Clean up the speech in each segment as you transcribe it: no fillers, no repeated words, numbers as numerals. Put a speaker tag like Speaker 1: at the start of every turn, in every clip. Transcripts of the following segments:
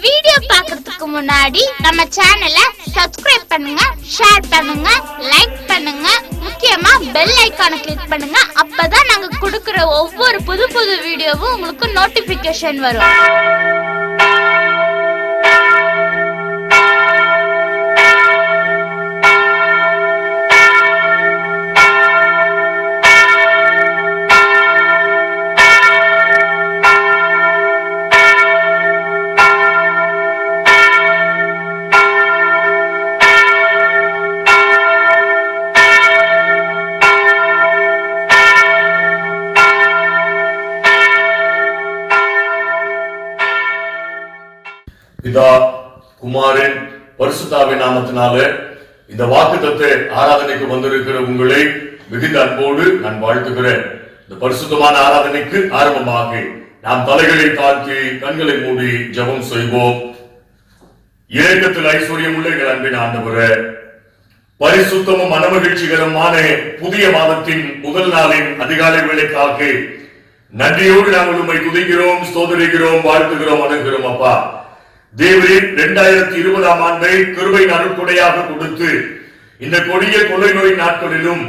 Speaker 1: Video பார்க்கிறதுக்கு முன்னாடி நம்ம சேனலை சப்ஸ்கிரைப் பண்ணுங்க, ஷேர் பண்ணுங்க, லைக் பண்ணுங்க, முக்கியமா பெல் ஐகானை கிளிக் பண்ணுங்க. அப்பதான் நாங்க கொடுக்கிற ஒவ்வொரு புது வீடியோவும் உங்களுக்கு நோட்டிபிகேஷன் வரும்.
Speaker 2: பிதா, குமாரன், பரிசுத்தாவின் நாமத்தினால இந்த வாக்குத்தத்த ஆராதனைக்கு வந்திருக்கிற உங்களை மிகுந்த அன்போடு நான் வாழ்த்துகிறேன். இந்த பரிசுத்தமான ஆராதனைக்கு ஆரம்பமாக நாம் தலைகளை தாழ்த்தி கண்களை மூடி ஜெபம் செய்வோம். இரக்கத்தில் ஐஸ்வர்யம் உள்ள எங்கள் அன்பின் ஆண்டவரே, பரிசுத்தமும் மனமகிழ்ச்சிகரமான புதிய மாதத்தின் முதல் நாளின் அதிகாலை வேளைக்காக நன்றியோடு நாங்கள் உம்மை துதிக்கிறோம், ஸ்தோத்திரிக்கிறோம், வாழ்த்துகிறோம், வணங்குகிறோம். அப்பா தேவரீர் 2020 ஆண்டை கிருபையின் அருட்கொடையாக கொடுத்து இந்த கொடிய கொள்ளை நோய் நாட்களிலும்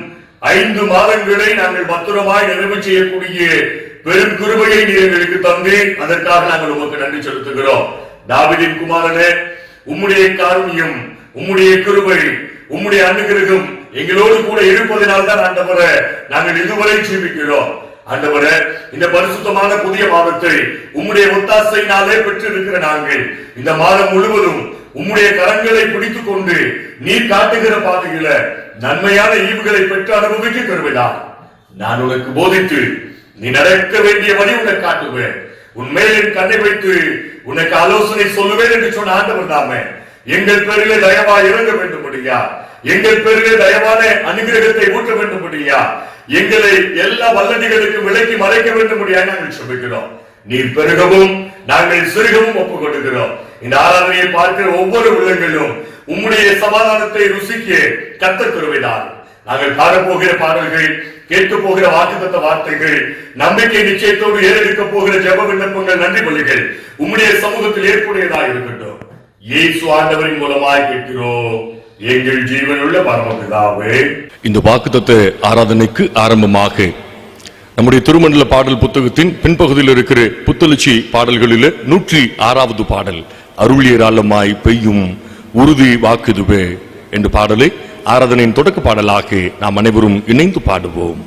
Speaker 2: 5 மாதங்களை நாங்கள் பத்திரமாய் நிறைவு செய்யக்கூடிய பெரும் கிருபையை நீர் எங்களுக்கு தந்தே அதற்காக நாங்கள் உமக்கு நன்றி செலுத்துகிறோம். தாவீதின் குமாரனே, உம்முடைய காருண்யம், உம்முடைய கிருபை, உம்முடைய அனுகிரகம் எங்களோடு கூட இருப்பதனால் தான் ஆண்டவரே நாங்கள் இதுவரை ஜீவிக்கிறோம். ஆண்டவரே, இந்த பரிசுத்தமான புதிய மாதத்தை உம்முடைய ஒத்தாசையினாலே பெற்றிருக்கிற நாங்கள் இந்த மாதம் முழுவதும் உம்முடைய கரங்களை பிடித்துக் கொண்டு நீர் காட்டுகிற பாதையில நன்மையான ஈவுகளை பெற்று அனுபவிக்க கருவினார். நான் உனக்கு போதித்து நீ நடக்க வேண்டிய வழி உனக்கு காட்டுவேன், உன் மேல் என் கண்ணை வைத்து உனக்கு ஆலோசனை சொல்லுவேன் என்று சொன்ன ஆண்டவர் தாமே எங்கள் பேரிலே தயவா இறங்க வேண்டும்படியா, எங்கள் பேரிலே தயவான அனுகிரகத்தை ஊற்ற வேண்டும்படியா, எங்களை எல்லா வல்லடிகளுக்கு விலக்கி மறைக்க வேண்டும்படியாக நாங்கள் சொல்லுகிறோம். நீர் பெருகவும் நாங்கள் சிறுகவும் ஒப்புக் கொடுக்கிறோம். இந்த ஆராதனையை பார்க்கிற ஒவ்வொரு உள்ளங்களும் உம்முடைய சமாதானத்தை ருசிக்க கர்த்தர் கிருபையால் நாங்கள் பாடப்போகிற பாடல்கள், கேட்க போகிற வாக்குத்தத்த வார்த்தைகள், நம்பிக்கை நிச்சயத்தோடு ஏறெடுக்க போகிற ஜெப விண்ணப்பங்கள், நன்றி பலிகள் உம்முடைய சமூகத்தில் ஏற்புடையதாக இருக்கட்டும். இயேசு ஆண்டவரின் மூலமாய் கேட்கிறோம் எங்கள் ஜீவனுள்ள பரமபிதாவே. இந்த வாக்குத்தத்த ஆராதனைக்கு ஆரம்பமாக நம்முடைய திருமண்டல பாடல் புத்தகத்தின் பின்பகுதியில் இருக்கிற புத்தெழுச்சி பாடல்களில் 106வது பாடல், அருளியராலமாய் பெய்யும் உறுதி வாக்குதுவே என்ற பாடலை ஆராதனையின் தொடக்க பாடலாக நாம் அனைவரும் இணைந்து பாடுவோம்.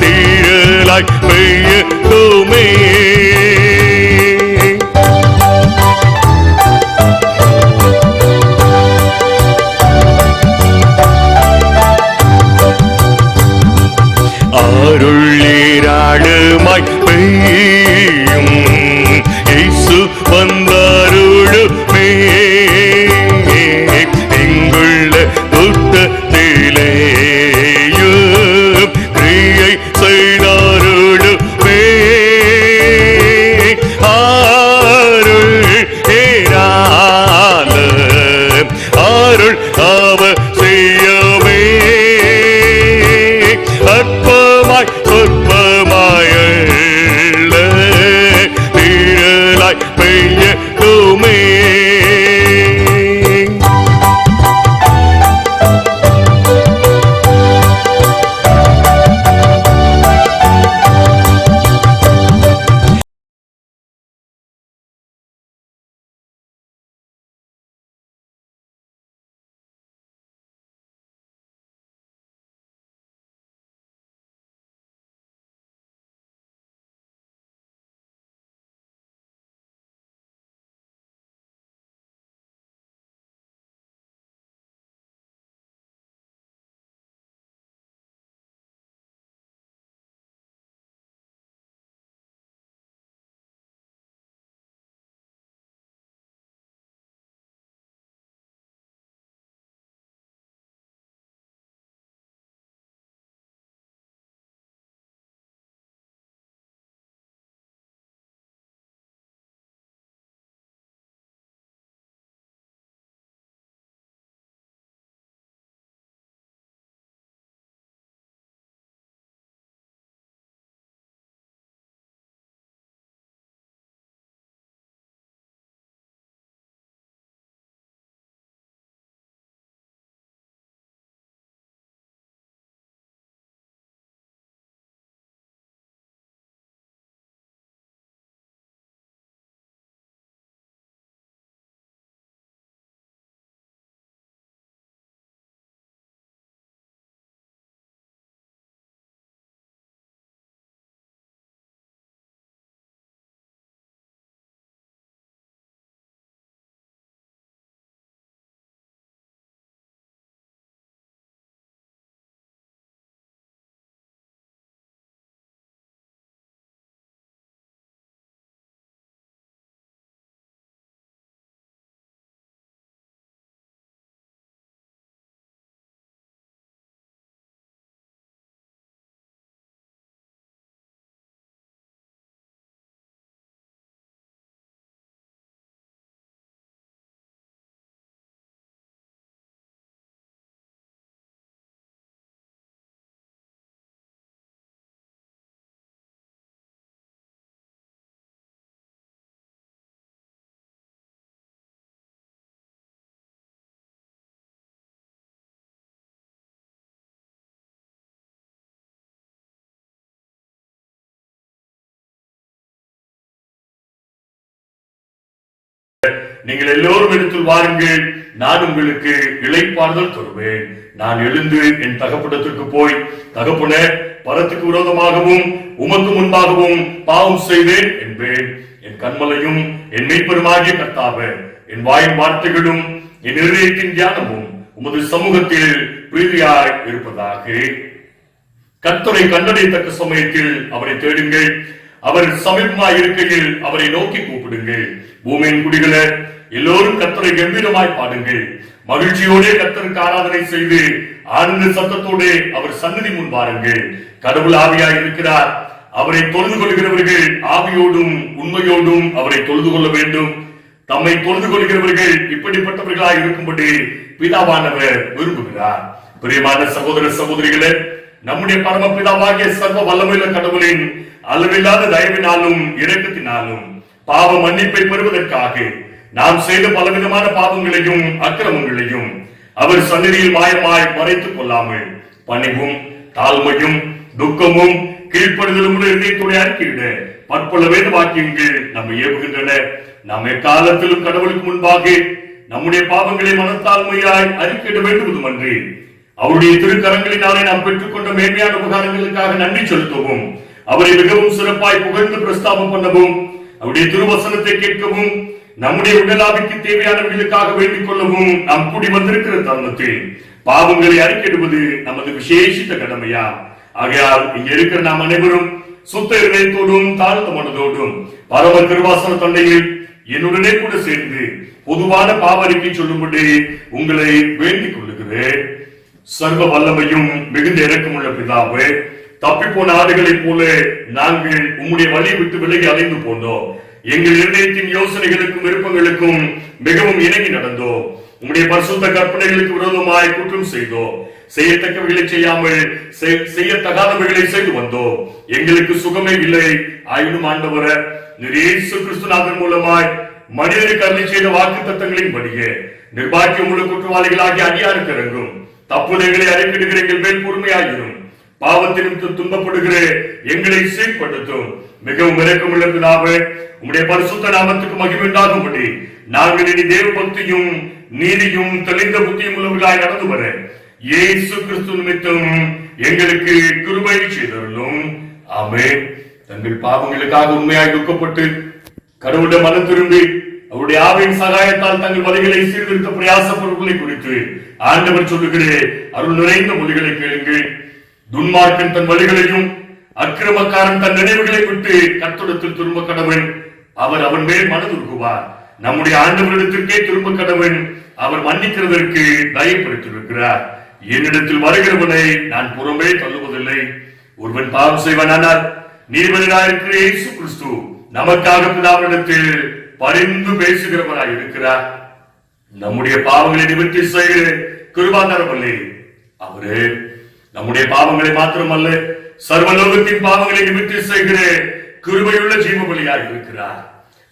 Speaker 3: தீரலாய் பெய்யட்டுமே. அருளீராளுமாய் பெய்யும் இயேசு வந்தருளுமே எங்குள்ள கூட்டத்திலேயும் கிரியை செய்தருளுமே அருள் ஏராள அருள் அவசியமே அற்பமாய் சொற்பமாயல்ல நீரலாய் பெய்யட்டுமே.
Speaker 2: நீங்கள் எல்லோரும் இடத்தில் வாருங்கள், நான் உங்களுக்கு இளைப்பாறுதல் தருவேன். நான் எழுந்து என் தகப்படத்திற்கு போய், தகப்பனே, பரத்துக்கு விரோதமாகவும் உமக்கு முன்பாகவும் பாவம் செய்தேன் என்பேன். என் கண்மலையும் என் மெய்ப்பெருமாகிய கர்த்தாவே, என் வாயின் வார்த்தைகளும் என் இருதயத்தின் தியானமும் உமது சமூகத்தில் பிரீதியாய் இருப்பதாக. கர்த்தரை கண்டடையத்தக்க சமயத்தில் அவரை தேடுங்கள், அவர் சமீபமாய் இருக்கையில் அவரை நோக்கி கூப்பிடுங்கள். பூமியின் குடிகளே, எல்லோரும் கர்த்தரை கம்பீரமாய் பாடுங்கள். மகிழ்ச்சியோட கர்த்தருக்கு ஆராதனை செய்து ஆனந்த சத்தத்தோட அவர் சன்னதி முன் பாருங்கள். கடவுள் ஆவியாய் இருக்கிறார். அவரை தொழுது கொள்கிறவர்கள் ஆவியோடும் உண்மையோடும் அவரை தொழுது கொள்ள வேண்டும். தம்மை தொழுது கொள்கிறவர்கள் இப்படிப்பட்டவர்களாய் இருக்கும்படி பிதாவானவர் விரும்புகிறார். பிரியமான சகோதர சகோதரிகளே, நம்முடைய பரமபிதாவாகிய சர்வ வல்லமையுள்ள கடவுளின் அளவில்லாத தயவினாலும் இரக்கத்தினாலும் பாவ மன்னிப்பை பெறுவதற்காக நாம் செய்த பலவிதமான பாவங்களையும் அக்கிரமங்களையும் அவர் சந்நிதியில் மாயமாய் மறைத்துக் கொள்ளாமல் பணிவும் தாழ்மையும் துக்கமும் கீழ்ப்படுதலும் இதயத்துடைய அறிக்கையிட பற்பல வேத வாக்கியங்கள் நம்மை ஏவுகின்றன. நாம் எக்காலத்திலும் கடவுளுக்கு முன்பாக நம்முடைய பாவங்களை மனத்தாழ்மையாய் அறிக்கையிட வேண்டுவதும் அன்றி அவருடைய திருக்கரங்களினாலே நாம் பெற்றுக்கொண்ட மேன்மையான உபகாரங்களுக்காக நன்றி செலுத்தவும், அவரை மிகவும் சிறப்பாய் புகழ்ந்து பிரஸ்தாபம் பண்ணவும், அவருடைய திருவசனத்தை கேட்கவும், நம்முடைய உடலாவிற்கு தேவையானவர்களுக்காக வேண்டிக் கொள்ளவும் நாம் கூடி வந்திருக்கிற தருணத்தில் பாவங்களை அறிக்கையிடுவது நமது விசேஷித்த கடமையா. ஆகையால் இங்க இருக்கிற நாம் அனைவரும் சுத்த இதயத்தோடும் தாழ்ந்த மனதோடும் பரம கிருபாசன தந்தையில் என்னுடனே கூட சேர்ந்து பொதுவான பாவரிக்கை சொல்லும்படி உங்களை வேண்டிக் கொள்ளுகிறேன். சர்வ வல்லமையும் மிகுந்த இரக்கமுள்ள பிதாவே, தப்பிப்போன ஆடுகளைப் போல நாங்கள் உம்முடைய வழியை விட்டு விலகி அலைந்து போனோம். எங்கள் இருதயத்தின் யோசனைகளுக்கும் விருப்பங்களுக்கும் மிகவும் இணங்கி நடந்தோம். உம்முடைய பரிசுத்த கற்பனைகளுக்கு விரோதமாய் குற்றம் செய்தோம். செய்யத்தக்கவைகளை செய்யாமல் செய்யத்தகாதவைகளை செய்து வந்தோம். எங்களுக்கு சுகமே இல்லை. ஆயினும் ஆண்டவர இயேசு கிறிஸ்துநாதன் மூலமாய் மனிதருக்கு அருளி செய்த வாக்கு தத்தங்களின் படியே நிர்பாக்கியம் உள்ள குற்றவாளிகளாகி அடியாருக்கு இறங்கும். தப்புதங்களை அறிக்கிடுகிற எங்கள் மேல் பொறுமையாயிரும். பாவத்திலும் துன்பப்படுகிற எங்களை சீர்படுத்தும். மிகவும் இரக்கமுள்ள பிதாவே, உம்முடைய பரிசுத்த நாமத்துக்கு மகிமை உண்டாகும்படி நாங்கள் இனி தேவ பக்தியும் நீதியும் தெளிந்த புத்தியும் உள்ளவர்களாய் நடந்து வர இயேசு கிறிஸ்து நிமித்தம் எங்களுக்கு கிருபை செய்தருளும். ஆமென். தங்கள் பாவங்களுக்காக உண்மையாய் துக்கப்பட்டு கடவுளுடைய மனம் திரும்பி அவருடைய ஆவியின் சகாயத்தால் தங்கள் வழிகளை சீர்திருத்த பிரயாசப்படுவதை குறித்து ஆண்டவர் சொல்லுகிற அருள் நிறைந்த மொழிகளை கேளுங்கள். துன்மார்க்கன் தன் வழிகளையும் அக்கிரமக்காரன் தன் நினைவுகளை விட்டு கர்த்தரிடத்தில் திரும்ப கடவன், அவர் அவன் மேல் மனதுருகுவார். நம்முடைய ஆண்டவரிடத்திற்கே திரும்ப கடவன், அவர் மன்னிக்கிறதற்கு தயப்படுத்தியிருக்கிறார். என்னிடத்தில் வருகிறவனை நான் புறமே தள்ளுவதில்லை. ஒருவன் பாவம் செய்வானால் நீர்வனாயிருக்கிற இயேசு கிறிஸ்து நமக்காக பிதாவினிடத்தில் பரிந்து பேசுகிறவராய் இருக்கிறார். நம்முடைய பாவங்களை நிவர்த்தி செய்கிற கிருபாதாரமல்லே அவரே. நம்முடைய பாவங்களை மாத்திரமல்ல, சர்வலோகத்தின் பாவங்களை நிவர்த்தி செய்கிற கிருபையுள்ள ஜீவபலியாய் இருக்கிறார்.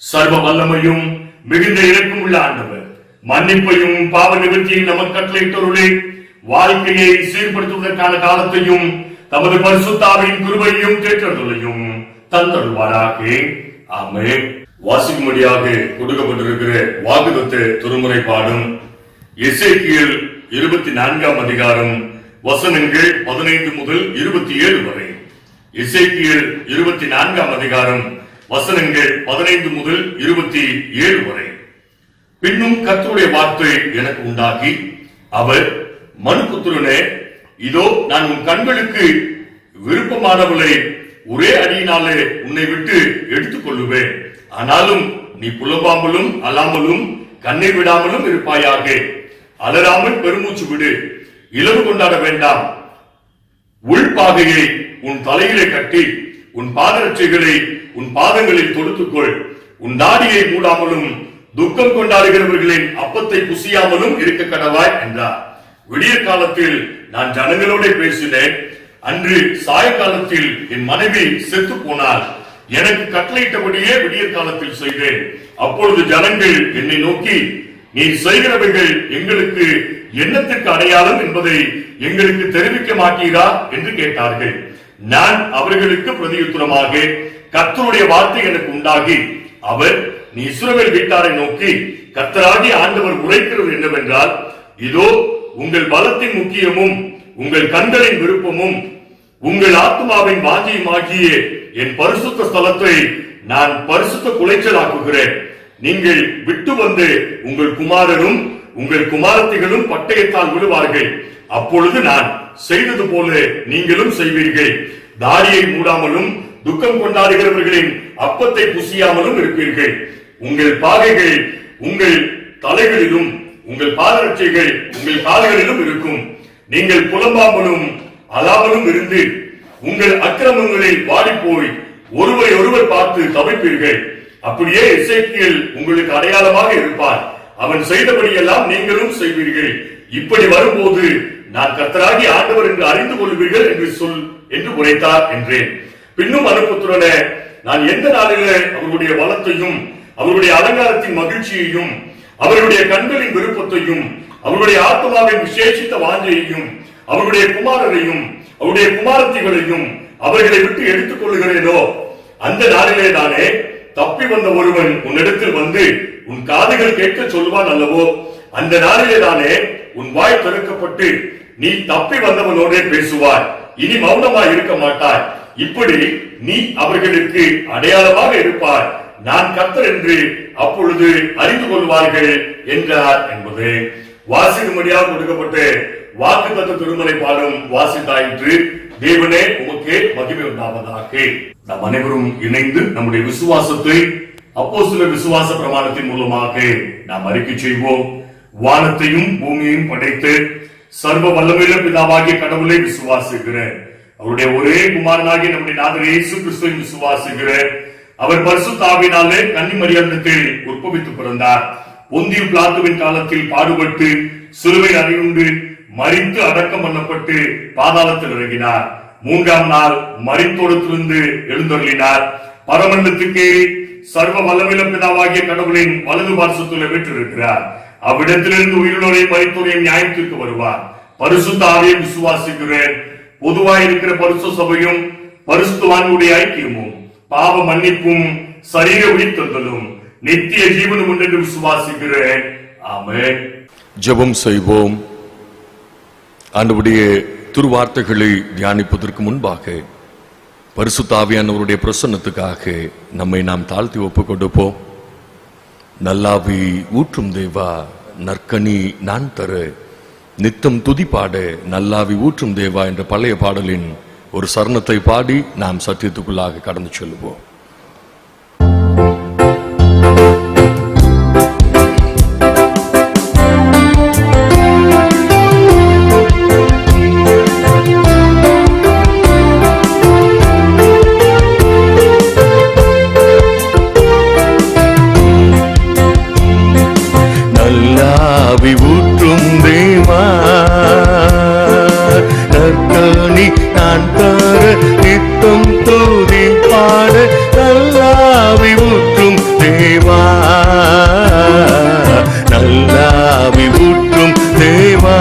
Speaker 2: சர்வ வல்லமையும் மிகுந்த இரக்கம் உள்ள ஆண்டவர் மன்னிப்பையும் பாவ நிவர்த்தியை நமக்கு கட்டளையிட்டவர்களே, வாழ்க்கையை சீர்படுத்துவதற்கான காலத்தையும் தமது பரிசுத்தாவின் கிருபையையும் தேற்றலையும் தந்தருள்வாராக. ஆமென். வாசிக்கும்படியாக கொடுக்கப்பட்டிருக்கிற வாக்குத்தத்த திருமுறை பாடும் எசேக்கியேல் 24ஆம் அதிகாரம் வசனங்கள் 15 முதல் 27 வரை. எசேக்கியேல் 24ஆம் அதிகாரம் வசனங்கள் 15 முதல் 27 வரை. பின்னும் கர்த்தருடைய வார்த்தை எனக்கு உண்டாகி, அவர் மனுபுத்திரனே, இதோ நான் உன் கண்களுக்கு விருப்பமானவளை ஒரே அடியினாலே உன்னை விட்டு எடுத்துக் கொள்ளுவேன். ஆனாலும் நீ புலம்பாமலும் அலாமலும் கண்ணை விடாமலும் இருப்பாயாக. அலராமல் பெருமூச்சு விடு, இலவு கொண்டாட வேண்டாம். உள்பாகையை உன் தலையிலே கட்டி உன் பாதரட்சைகளை உன் பாதங்களில் தொடுத்துக்கொள். உன் தாடியை மூடாமலும் துக்கம் கொண்டாடுகிறவர்களின் அப்பத்தை புசியாமலும் இருக்க கடவாய் என்றார். விடிய காலத்தில் நான் ஜனங்களோட பேசினேன். அன்று சாயங்காலத்தில் என் மனைவி செத்து போனார். எனக்கு கட்டளையிட்டபடியே விடிய காலத்தில் செய்தேன். அப்பொழுது ஜனங்கள் என்னை நோக்கி, நீ செய்கிறவைகள் எங்களுக்கு என்னத்திற்கு அடையாளம் என்பதை எங்களுக்கு தெரிவிக்க மாட்டீரா என்று கேட்டார்கள். நான் அவர்களுக்கு பிரதியுத்தரமாக, கர்த்தருடைய வார்த்தை எனக்கு உண்டாகி, அவர் நீ இஸ்ரவேல் வீட்டாரை நோக்கி, கர்த்தராகிய ஆண்டவர் உரைக்கிறது என்னவென்றால், இதோ உங்கள் பலத்தின் முக்கியமும் உங்கள் கண்களின் விருப்பமும் உங்கள் ஆத்மாவின் வாஞ்சியுமாகிய என் பரிசுத்த ஸ்தலத்தை நான் பரிசுத்த குலைச்சலாக்குகிறேன். நீங்கள் விட்டு வந்து உங்கள் குமாரரும் உங்கள் குமாரத்திகளும் பட்டயத்தால் விடுவார்கள். அப்பொழுது நான் செய்தது போல நீங்களும் செய்வீர்கள். தாடியை மூடாமலும் துக்கம் கொண்டாடுகிறவர்களின் அப்பத்தை புசியாமலும் இருப்பீர்கள். உங்கள் பாகைகள் உங்கள் தலைகளிலும் உங்கள் பாதரட்சைகள் உங்கள் கால்களிலும் இருக்கும். நீங்கள் புலம்பாமலும் அலாமலும் இருந்து உங்கள் அக்கிரமங்களில் வாடி போய் ஒருவரை ஒருவர் பார்த்து தவிப்பீர்கள். அப்படியே எசேக்கியேல் உங்களுக்கு அடையாளமாக இருப்பார். அவன் செய்தபடியெல்லாம் நீங்களும் செய்வீர்கள். இப்படி வரும்போது நான் கர்த்தராகிய ஆண்டவர் என்று அறிந்து கொள்வீர்கள் என்று உரைத்தார் என்றேன். பின்னும் மனுபுத்திரனே, நான் எந்த நாளிலே அவருடைய வளத்தையும் அவருடைய அலங்காரத்தின் மகிழ்ச்சியையும் அவருடைய கண்களின் விருப்பத்தையும் அவருடைய ஆத்மாவின் விசேஷித்த வாஞ்சையையும் அவருடைய குமாரரையும் அவருடைய குமாரத்திகளையும் அவர்களை விட்டு எடுத்துக் கொள்ளுகிறேனோ, அந்த நாளிலே தானே தப்பி வந்த ஒருவன் உன்னிடத்தில் வந்து உன் காதுகள் கேட்க சொல்வான் அல்லவோ? அந்த நாளிலே தானே உன் வாய் திறக்கப்பட்டு நீ தப்பி வந்தவனோடே பேசுவாய். இனி மௌனமாய் இருக்க மாட்டாய். இப்படி நீ அவர்களுக்கு அடையாளமாக இருப்பாய். நான் கர்த்தர் என்று அப்பொழுது அறிந்து கொள்வார்கள் என்றார் என்பது வாசிக்கும்படியாக கொடுக்கப்பட்ட வாக்குத்தத்த திருமறை பாடம் வாசித்தாயிற்று. தேவனே உமக்கே மகிமை உண்டாவதாக. நாம் அனைவரும் இணைந்து நம்முடைய விசுவாசத்தை அப்போஸ்தலர் விசுவாச பிரமாணத்தின் மூலமாக நாம் அறிக்கை செய்வோம். வானத்தையும் பூமியையும் படைத்து சர்வ வல்லமையுள்ள பிதாவாகிய கடவுளை விசுவாசிக்கிறேன். அவருடைய ஒரே குமாரனாகிய நம்முடைய நாதர் இயேசு கிறிஸ்துவை விசுவாசிக்கிறேன். அவர் பரிசுத்த ஆவியினாலே கன்னிமரியாளிடத்தில் உற்பவித்து பிறந்தார். பொந்தியு பிலாத்துவின் காலத்தில் பாடுபட்டு சிலுவை அறையுண்டு மரித்து அடக்கம் பண்ணப்பட்டு பாதாளத்தில் இறங்கினார். 3ஆம் நாள் மரித்தோடத்திலிருந்து எழுந்தருளினார். பரமண்டலத்துக்கு சர்வ வல்லமையுள்ள பிதாவாகிய கடவுளின் வலது பார்சத்தில் வீற்றிருக்கிறார். அவ்விடத்திலிருந்து உயிரோரையும் மரித்தோரையும் நியாயத்திற்கு வருவார். பரிசுத்த ஆவியை விசுவாசிக்கிறேன். பொதுவாய் இருக்கிற பரிசுத்த சபையும் பரிசுத்தவான்களுடைய ஐக்கியமும் பாவ மன்னிப்பும் சரீர உயிர்த்தெழுதலும் நித்திய ஜீவனும் என்று விசுவாசிக்கிறேன். ஆமென்.
Speaker 4: ஜெபம் செய்வோம். ஆண்டவருடைய திருவார்த்தைகளை தியானிப்பதற்கு முன்பாக பரிசுத்த ஆவியானவருடைய பிரசன்னத்துக்காக நம்மை நாம் தாழ்த்தி ஒப்புக் கொடுப்போம். நல்லாவி ஊற்றும் தேவா நற்கனி நான் தர நித்தம் துதிப்பாட நல்லாவி ஊற்றும் தேவா என்ற பழைய பாடலின் ஒரு சரணத்தை பாடி நாம் சத்தியத்துக்குள்ளாக கடந்து செல்வோம்.
Speaker 3: நல்லாவி ஊற்றும் தேவா நற்கனி நான் தர நித்தம் துதி பாட நல்லாவி ஊற்றும் தேவா நல்லாவி ஊற்றும் தேவா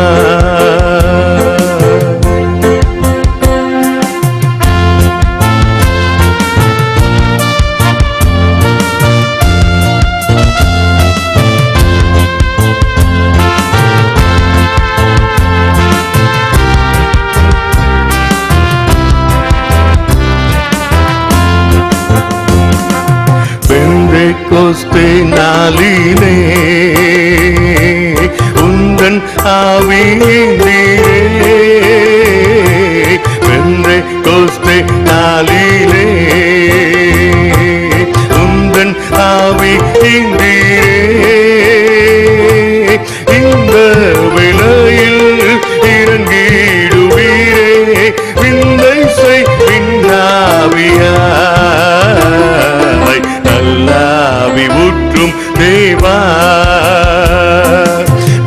Speaker 3: பெந்தெக்கோஸ்தே நாளிலே உந்தன் ஆவியிலே பெந்தெக்கோஸ்தே நாளிலே உந்தன் ஆவியிலே இந்த வேளையில் இறங்கிடுவீரே விந்தை செய் விண்ணாவியாய் நல்லாவி ஊற்றும் தேவா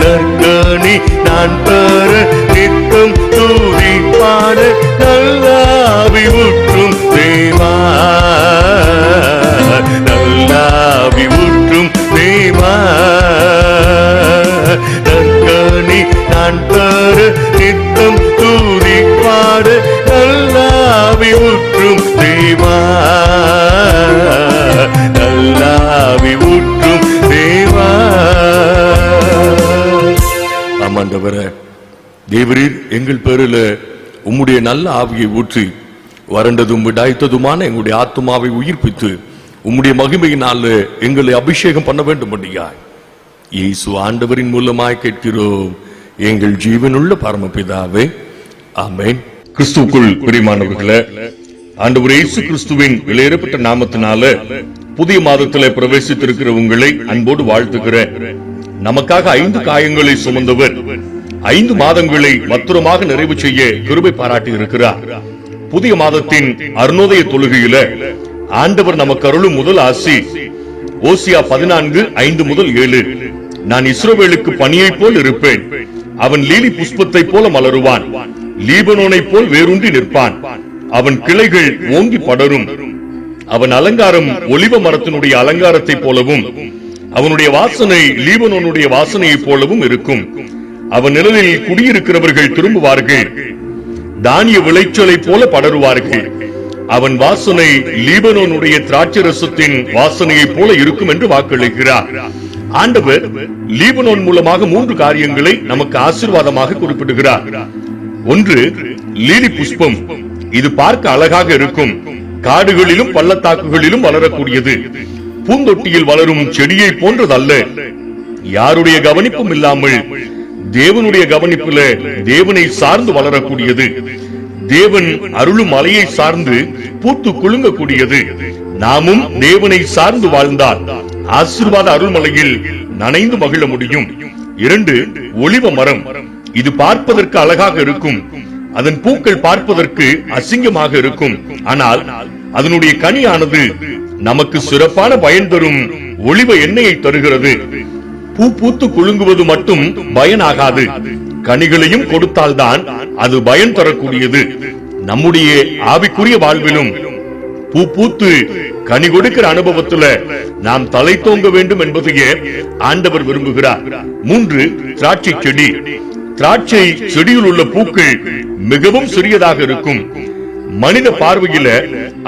Speaker 3: நற்கனி நான் பெற நித்தம் தூதி பாட நல்லாவி ஊற்றும் தேவா நல்லாவி ஊற்றும் தேவா நற்கனி நான் பெற நித்தம் தூதி பாட நல்லாவி ஊற்றும் தேவா நல்லாவி ஊற்றும் தேவா.
Speaker 4: ஆமாண்டவரே, தேவரீர் எங்கள் பேரில் உம்முடைய நல்ல ஆவியை ஊற்றி வறண்டதும் விடாய்த்ததுமான எங்களுடைய ஆத்துமாவை உயிர்ப்பித்து உம்முடைய மகிமையினால் எங்களை அபிஷேகம் பண்ண வேண்டும் முடியாய் இயேசு ஆண்டவரின் மூலமாய் கேட்கிறோம் எங்கள் ஜீவனுள்ள பரமபிதாவே, ஆமென்.
Speaker 3: கிறிஸ்துவுக்குள் பிரியமானவர்களே, ஆண்டவர் இயேசு கிறிஸ்துவின் விலையேறப்பட்ட நாமத்தினால புதிய மாதத்திலே பிரவேசித்திருக்கிற உங்களை அன்போடு வாழ்த்துகிறேன். நமக்காக 5 காயங்களை சுமந்தவர் 5 மாதங்களை பத்திரமாக நிறைவு செய்ய கிருபை பாராட்டி இருக்கிறார். புதிய மாதத்தின் அருணோதய தொழுகையில ஆண்டவர் நமக்கு அருளும் முதல் ஆசி ஓசியா 14:5 முதல் 7. நான் இஸ்ரவேலுக்கு பனியை போல் இருப்பேன், அவன் லீலி புஷ்பத்தை போல மலருவான், லீபனோனை போல் வேரூன்றி நிற்பான், அவன் கிளைகள் ஓங்கி படரும், அவன் அலங்காரம் ஒலிவ மரத்தினுடைய அலங்காரத்தை போலவும் அவனுடைய வாசனை லீபனோனுடைய வாசனையைப் போலவும் இருக்கும். அவன் நிழலில் குடியிருக்கிறவர்கள் திரும்புவார்கள், தானிய விளைச்சலை போல படருவார்கள். அவன் வாசனை லீபனோனுடைய திராட்சரசத்தின் வாசனையைப் போல இருக்கும் என்று வாக்களிக்கிறார். ஆண்டவர் லீபனோன் மூலமாக 3 காரியங்களை நமக்கு ஆசீர்வாதமாக குறிப்பிடுகிறார். ஒன்று, லீலி புஷ்பம். இது பார்க்க அழகாக இருக்கும், காடுகளிலும் பள்ளத்தாக்குகளிலும் வளரக்கூடியது, பூந்தொட்டியில் வளரும் செடியை போன்றதல்ல. யாருடைய கவனிப்பும் இல்லாமல் தேவனுடைய கவனிப்புல தேவனை சார்ந்து வளரக்கூடியது. தேவன் அருளும் மலையை சார்ந்து பூத்து குலுங்கக்கூடியது. நாமும் தேவனை சார்ந்து வாழ்ந்தால் ஆசீர்வாத அருள்மலையில் நனைந்து மகிழ முடியும். 2, ஒலிவ மரம். இது பார்ப்பதற்கு அழகாக இருக்கும், அதன் பூக்கள் பார்ப்பதற்கு அசிங்கமாக இருக்கும். ஆனால் அதனுடைய கனியானது நமக்கு சிறப்பான பயன் தரும் ஒலிவ எண்ணெயை தருகிறது. பூ பூத்து குலுங்குவது மட்டும் பயனாகாது, கனிகளையும் கொடுத்தால்தான் அது பயன் தரக்கூடியது. நம்முடைய ஆவிக்குரிய வாழ்விலும் பூ பூத்து கனி கொடுக்கிற அனுபவத்துல நாம் தலை தோங்க வேண்டும் என்பதையே ஆண்டவர் விரும்புகிறார். 3, திராட்சை செடி. திராட்சை செடியில் உள்ள பூக்கள் மிகவும் சிறியதாக இருக்கும். மனித பார்வையில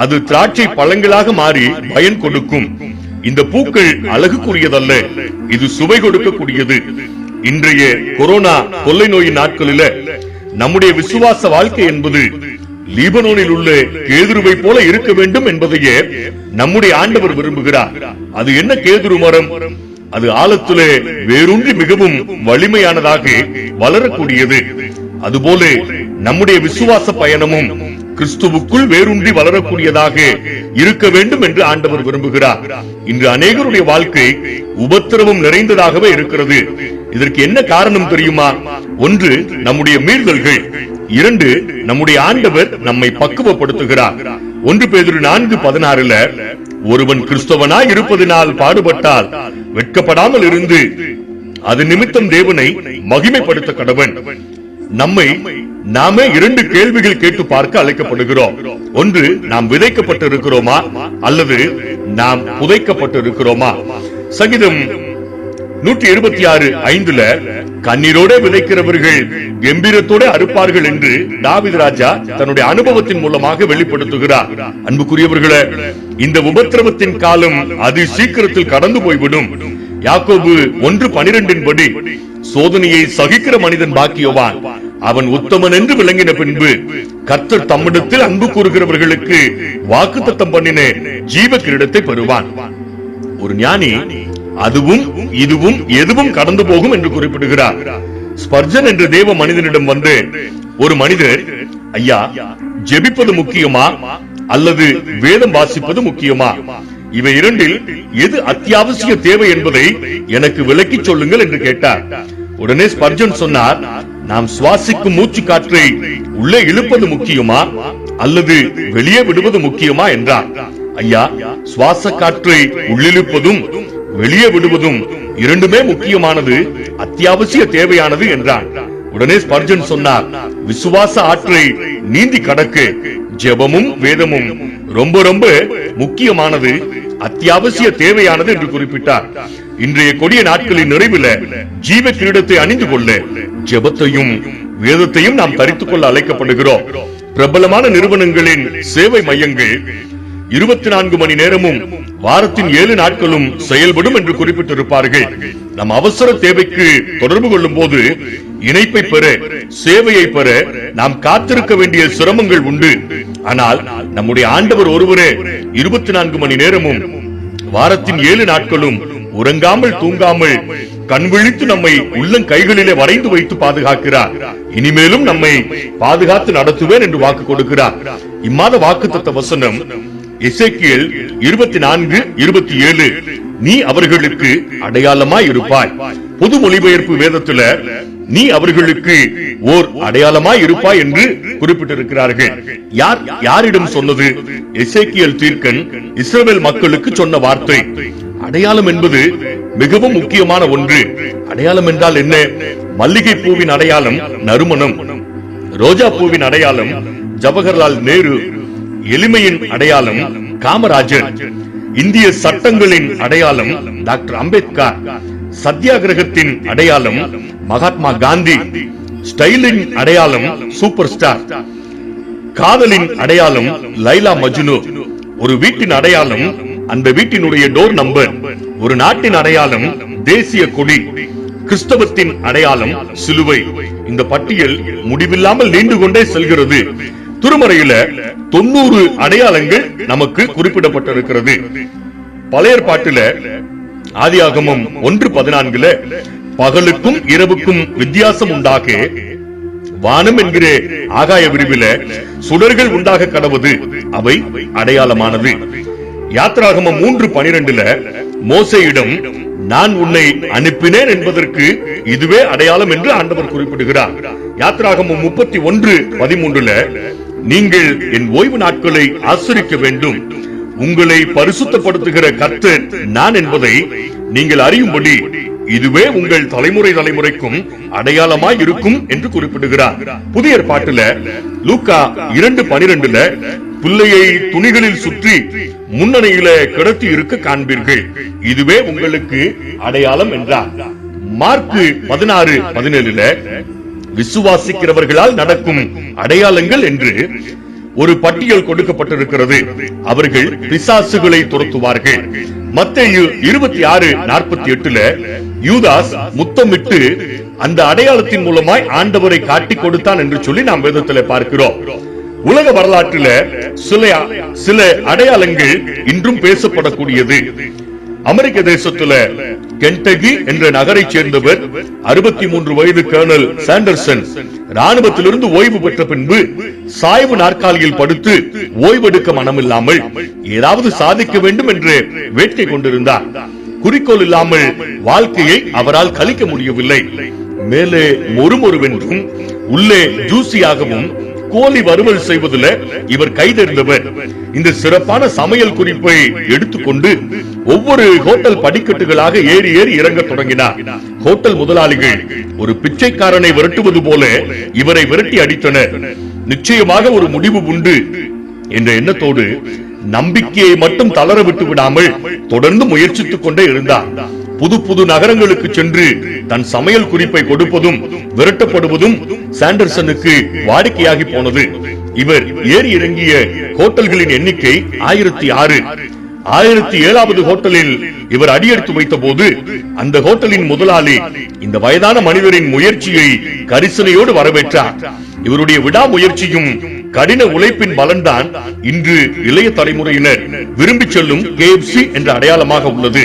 Speaker 3: அது திராட்சை பழங்களாக மாறி பயன் கொடுக்கும். இந்த பூக்கள் அழகுக்குரியதல்ல, இது சுவை கொடுக்கக்கூடியது. இன்றைய கொரோனா கொள்ளை நோயின் நாட்களில நம்முடைய விசுவாச வாழ்க்கை என்பது லீபனோனில் உள்ள கேதுருவை போல இருக்க வேண்டும் என்பதையே நம்முடைய ஆண்டவர் விரும்புகிறார். அது என்ன கேதுரு மரம்? அது ஆழத்திலே வேரூன்றி மிகவும் வலிமையானதாக வளரக்கூடியது. அதுபோல நம்முடைய விசுவாச பயணமும் கிறிஸ்துவுக்குள் வேரூன்றி வளரக்கூடியதாக இருக்க வேண்டும் என்று ஆண்டவர் விரும்புகிறார். இன்று அநேகருடைய வாழ்க்கை உபத்திரவம் நிறைந்ததாகவே இருக்கிறது. இதற்கு என்ன காரணம் தெரியுமா? 1, நம்முடைய மீறுதல்கள். 2, நம்முடைய ஆண்டவர் நம்மை பக்குவப்படுத்துகிறார். 1 பேதுரு 4:16 ஒருவன் கிறிஸ்தவனாய் இருப்பதினால் பாடுபட்டால் வெட்கப்படாமல் இருந்து அது நிமித்தம் தேவனை மகிமைப்படுத்த கடவன். நம்மை நாமே 2 கேள்விகள் கேட்டு பார்க்க அழைக்கப்படுகிறோம். 1, நாம் விதைக்கப்பட்டு இருக்கிறோமா அல்லது நாம் புதைக்கப்பட்டு இருக்கிறோமா? சங்கீதம் 126:5 கண்ணீரோட விதைக்கிறவர்கள் கம்பீரத்தோட அறுப்பார்கள் என்று தாவீது ராஜா தன்னுடைய அனுபவத்தின் மூலமாக வெளிப்படுத்துகிறார். அன்புக்குரியவர்களே, இந்த உபத்திரவத்தின் காலம் அதி சீக்கிரத்தில் கடந்து போய்விடும். யாக்கோபு 1:12 படி சோதனையை சகிக்கிற மனிதன் பாக்கியவான், அவன் உத்தமன் என்று விளங்கின பின்பு கர்த்தர் தம்மிடத்தில் அன்பு கூறுகிறவர்களுக்கு வாக்குத்தத்தம் பண்ணின ஜீவ கிரீடத்தை பெறுவான். ஒரு ஞானி அதுவும் இதுவும் எதுவும் கடந்து போகும் என்று குறிப்பிடுகிறார். ஸ்பர்ஜன் என்ற தேவ மனிதனிடம் வந்து ஒரு மனிதர், ஐயா, ஜெபிப்பது முக்கியமா அல்லது வேதம் வாசிப்பது முக்கியமா? இவை இரண்டில் எது அத்தியாவசிய தேவை என்பதை எனக்கு விளக்கி சொல்லுங்கள் என்று கேட்டார். உடனே ஸ்பர்ஜன் சொன்னார், நாம் சுவாசிக்கும் மூச்சு காற்றை உள்ளே இழுப்பது முக்கியமா அல்லது வெளியே விடுவது முக்கியமா என்றார். ஐயா, சுவாச காற்றை உள்ளிழுப்பதும் வெளியே விடுவதும் இரண்டுமே முக்கியமானது, அத்தியாவசிய தேவையானது என்றார். உடனே ஸ்பர்ஜன் சொன்னார், விசுவாச ஆற்றை நீந்தி கடக்க ஜெபமும் வேதமும் ரொம்ப ரொம்ப முக்கியமானது, அத்தியாவசிய தேவையானது என்று குறிப்பிட்டார். இன்றைய கொடிய நாட்களின் நிறைவில் ஜீவ கிரீடத்தை அணிந்து கொள்ள ஜெபத்தையும் வேதத்தையும் நாம் தரித்துக் கொள்ள அழைக்கப்படுகிறோம். பிரபலமான நிறுவனங்களின் சேவை மையங்கள் 24 மணி நேரமும் வாரத்தின் 7 நாட்களும் செயல்படும் என்று குறிப்பிட்டிருப்பார்கள். நம் அவசர தேவைக்கு தொடர்பு கொள்ளும் போது இணைப்பை பெற, சேவையை பெற நாம் காத்திருக்க வேண்டிய சிரமங்கள் உண்டு. ஆனால் நம்முடைய ஆண்டவர் ஒருவரே 24 மணி நேரமும் வாரத்தின் 7 நாட்களும் உறங்காமல் தூங்காமல் கண் விழித்து நம்மை உள்ளம் கைகளிலே வரைந்து வைத்து பாதுகாக்கிறார். இனிமேலும் நம்மை பாதுகாத்து நடத்துவேன் என்று வாக்கு கொடுக்கிறார். இம்மாத வாக்குத்தத்த வசனம் எசேக்கியேல் 24:27 நீ அவர்களுக்கு அடையாளமாய் இருப்பாய். பொது மொழிபெயர்ப்பு வேதத்துல நீ அவர்களுக்கு ஓர் அடையாளமாய் இருப்பாய் என்று குறிப்பிட்டிருக்கிறார்கள். யாரிடம் சொன்னது? எசேக்கியேல் தீர்க்கன் இஸ்ரவேல் மக்களுக்கு சொன்ன வார்த்தை. அடையாளம் என்பது மிகவும் முக்கியமான ஒன்று. அடையாளம் என்றால் என்ன? மல்லிகை பூவின் அடையாளம் நறுமணம், ரோஜா பூவின் அடையாளம் ஜவஹர்லால் நேரு, எளிமையின் அடையாளம் காமராஜர், இந்திய சட்டங்களின் அடையாளம் டாக்டர் அம்பேத்கர், சத்தியாகிரகத்தின் அடையாளம் மகாத்மா காந்தி, ஸ்டைலின் அடையாளம் சூப்பர் ஸ்டார், காதலின் அடையாளம் லைலா மஜ்னு, ஒரு வீட்டின் அடையாளம் அந்த வீட்டினுடைய டோர் நம்பர், ஒரு நாட்டின் அடையாளம் தேசிய கொடி, கிறிஸ்தவத்தின் அடையாளம் சிலுவை. இந்த பட்டியல் முடிவில்லாமல் நீண்டு கொண்டே செல்கிறது. திருமறையில 90 அடையாளங்கள் நமக்கு குறிப்பிடப்பட்டிருக்கிறது. பழைய ஏற்பாட்டில ஆதியாகமம் 1:14 பகலுக்கும் இரவுக்கும் வித்தியாசம் உண்டாக வானம் என்கிற ஆகாய விரிவில சுடர்கள் உண்டாக கடவுது, அவை அடையாளமானது. யாத்ராகமம் 3:12 மோசேயிடம் நான் உன்னை அனுப்பினேன் என்பதற்கு இதுவே அடையாளம் என்று ஆண்டவர் குறிப்பிடுகிறார். யாத்ராகமம் 31:13 நீங்கள் என் ஓய்வு நாட்களை ஆசரிக்க வேண்டும், உங்களை பரிசுத்தப்படுத்துகிற கர்த்தர் நான் என்பதை நீங்கள் அறியும்படி இதுவே உங்கள் தலைமுறை தலைமுறைக்கும் அடையாளமாய் இருக்கும் என்று குறிப்பிடுகிறார். புதிய ஏற்பாட்டில லூக்கா 2:12 பிள்ளையை துணிகளில் சுற்றி முன்னணியில கிடத்தி இருக்க காண்பீர்கள், இதுவே உங்களுக்கு அடையாளம் என்றார். மார்க்கு 16:17 விசுவாசிக்கிறவர்களால் நடக்கும் அடையாளங்கள் என்று ஒரு பட்டியல் கொடுக்கப்பட்டிருக்கிறது. அவர்கள் பிசாசுகளை துரத்துவார்கள். மத்தேயு 26:48 யூதாஸ் முத்தமிட்டு அந்த அடையாளத்தின் மூலமாய் ஆண்டவரை காட்டிக் கொடுத்தான் என்று சொல்லி நாம் வேதத்தில் பார்க்கிறோம். உலக வரலாற்றில் சில அடையாளங்கள் இன்றும் பேசப்படக்கூடியது. அமெரிக்க தேசத்துல கென்டகி என்ற நகரை சேர்ந்தவர் 63 வயது கர்னல் சாண்டர்சன் ராணுவத்திலிருந்து ஓய்வு பெற்ற பின்பு சாய்வு நாற்காலியில் படுத்து ஓய்வெடுக்க மனமில்லாமல் ஏதாவது சாதிக்க வேண்டும் என்று வேட்கை கொண்டிருந்தார். குறிக்கோள் இல்லாமல் வாழ்க்கையை அவரால் கழிக்க முடியவில்லை. மேலே மொறுமொறுவென்றும் உள்ளே ஜூசியாகவும் கோழி வறுவல் செய்வதில் இவர் கைதேர்ந்தவர். இந்த சிறப்பான சமையல் குறிப்பை எடுத்துக்கொண்டு ஒவ்வொரு ஹோட்டல் படிக்கட்டுகளாக ஏறி ஏறி இறங்க தொடங்கினார். ஹோட்டல் முதலாளிகள் ஒரு பிச்சைக்காரனை விரட்டுவது போல இவரை விரட்டி அடித்தனர். நிச்சயமாக ஒரு முடிவு உண்டு என்ற எண்ணத்தோடு நம்பிக்கையை மட்டும் தளர விட்டு விடாமல் தொடர்ந்து முயற்சித்துக் கொண்டே இருந்தார். புது புது நகரங்களுக்கு சென்று தன் சமையல் குறிப்பை கொடுப்பதும் விரட்டப்படுவதும் சாண்டர்சனுக்கு வாடிக்கையாகி போனது. இவர் ஏறி இறங்கிய ஹோட்டல்களின் எண்ணிக்கை 1006. 1007வது ஹோட்டலில் இவர் அடியெடுத்து வைத்த போது அந்த ஹோட்டலின் முதலாளி இந்த வயதான மனிதரின் முயற்சியை கரிசனையோடு வரவேற்றார். இவருடைய விடாமுயற்சியும் கடின உழைப்பின் பலன்தான் இன்று இளைய தலைமுறையினர் விரும்பி செல்லும் KFC என்ற அடையாளமாக உள்ளது.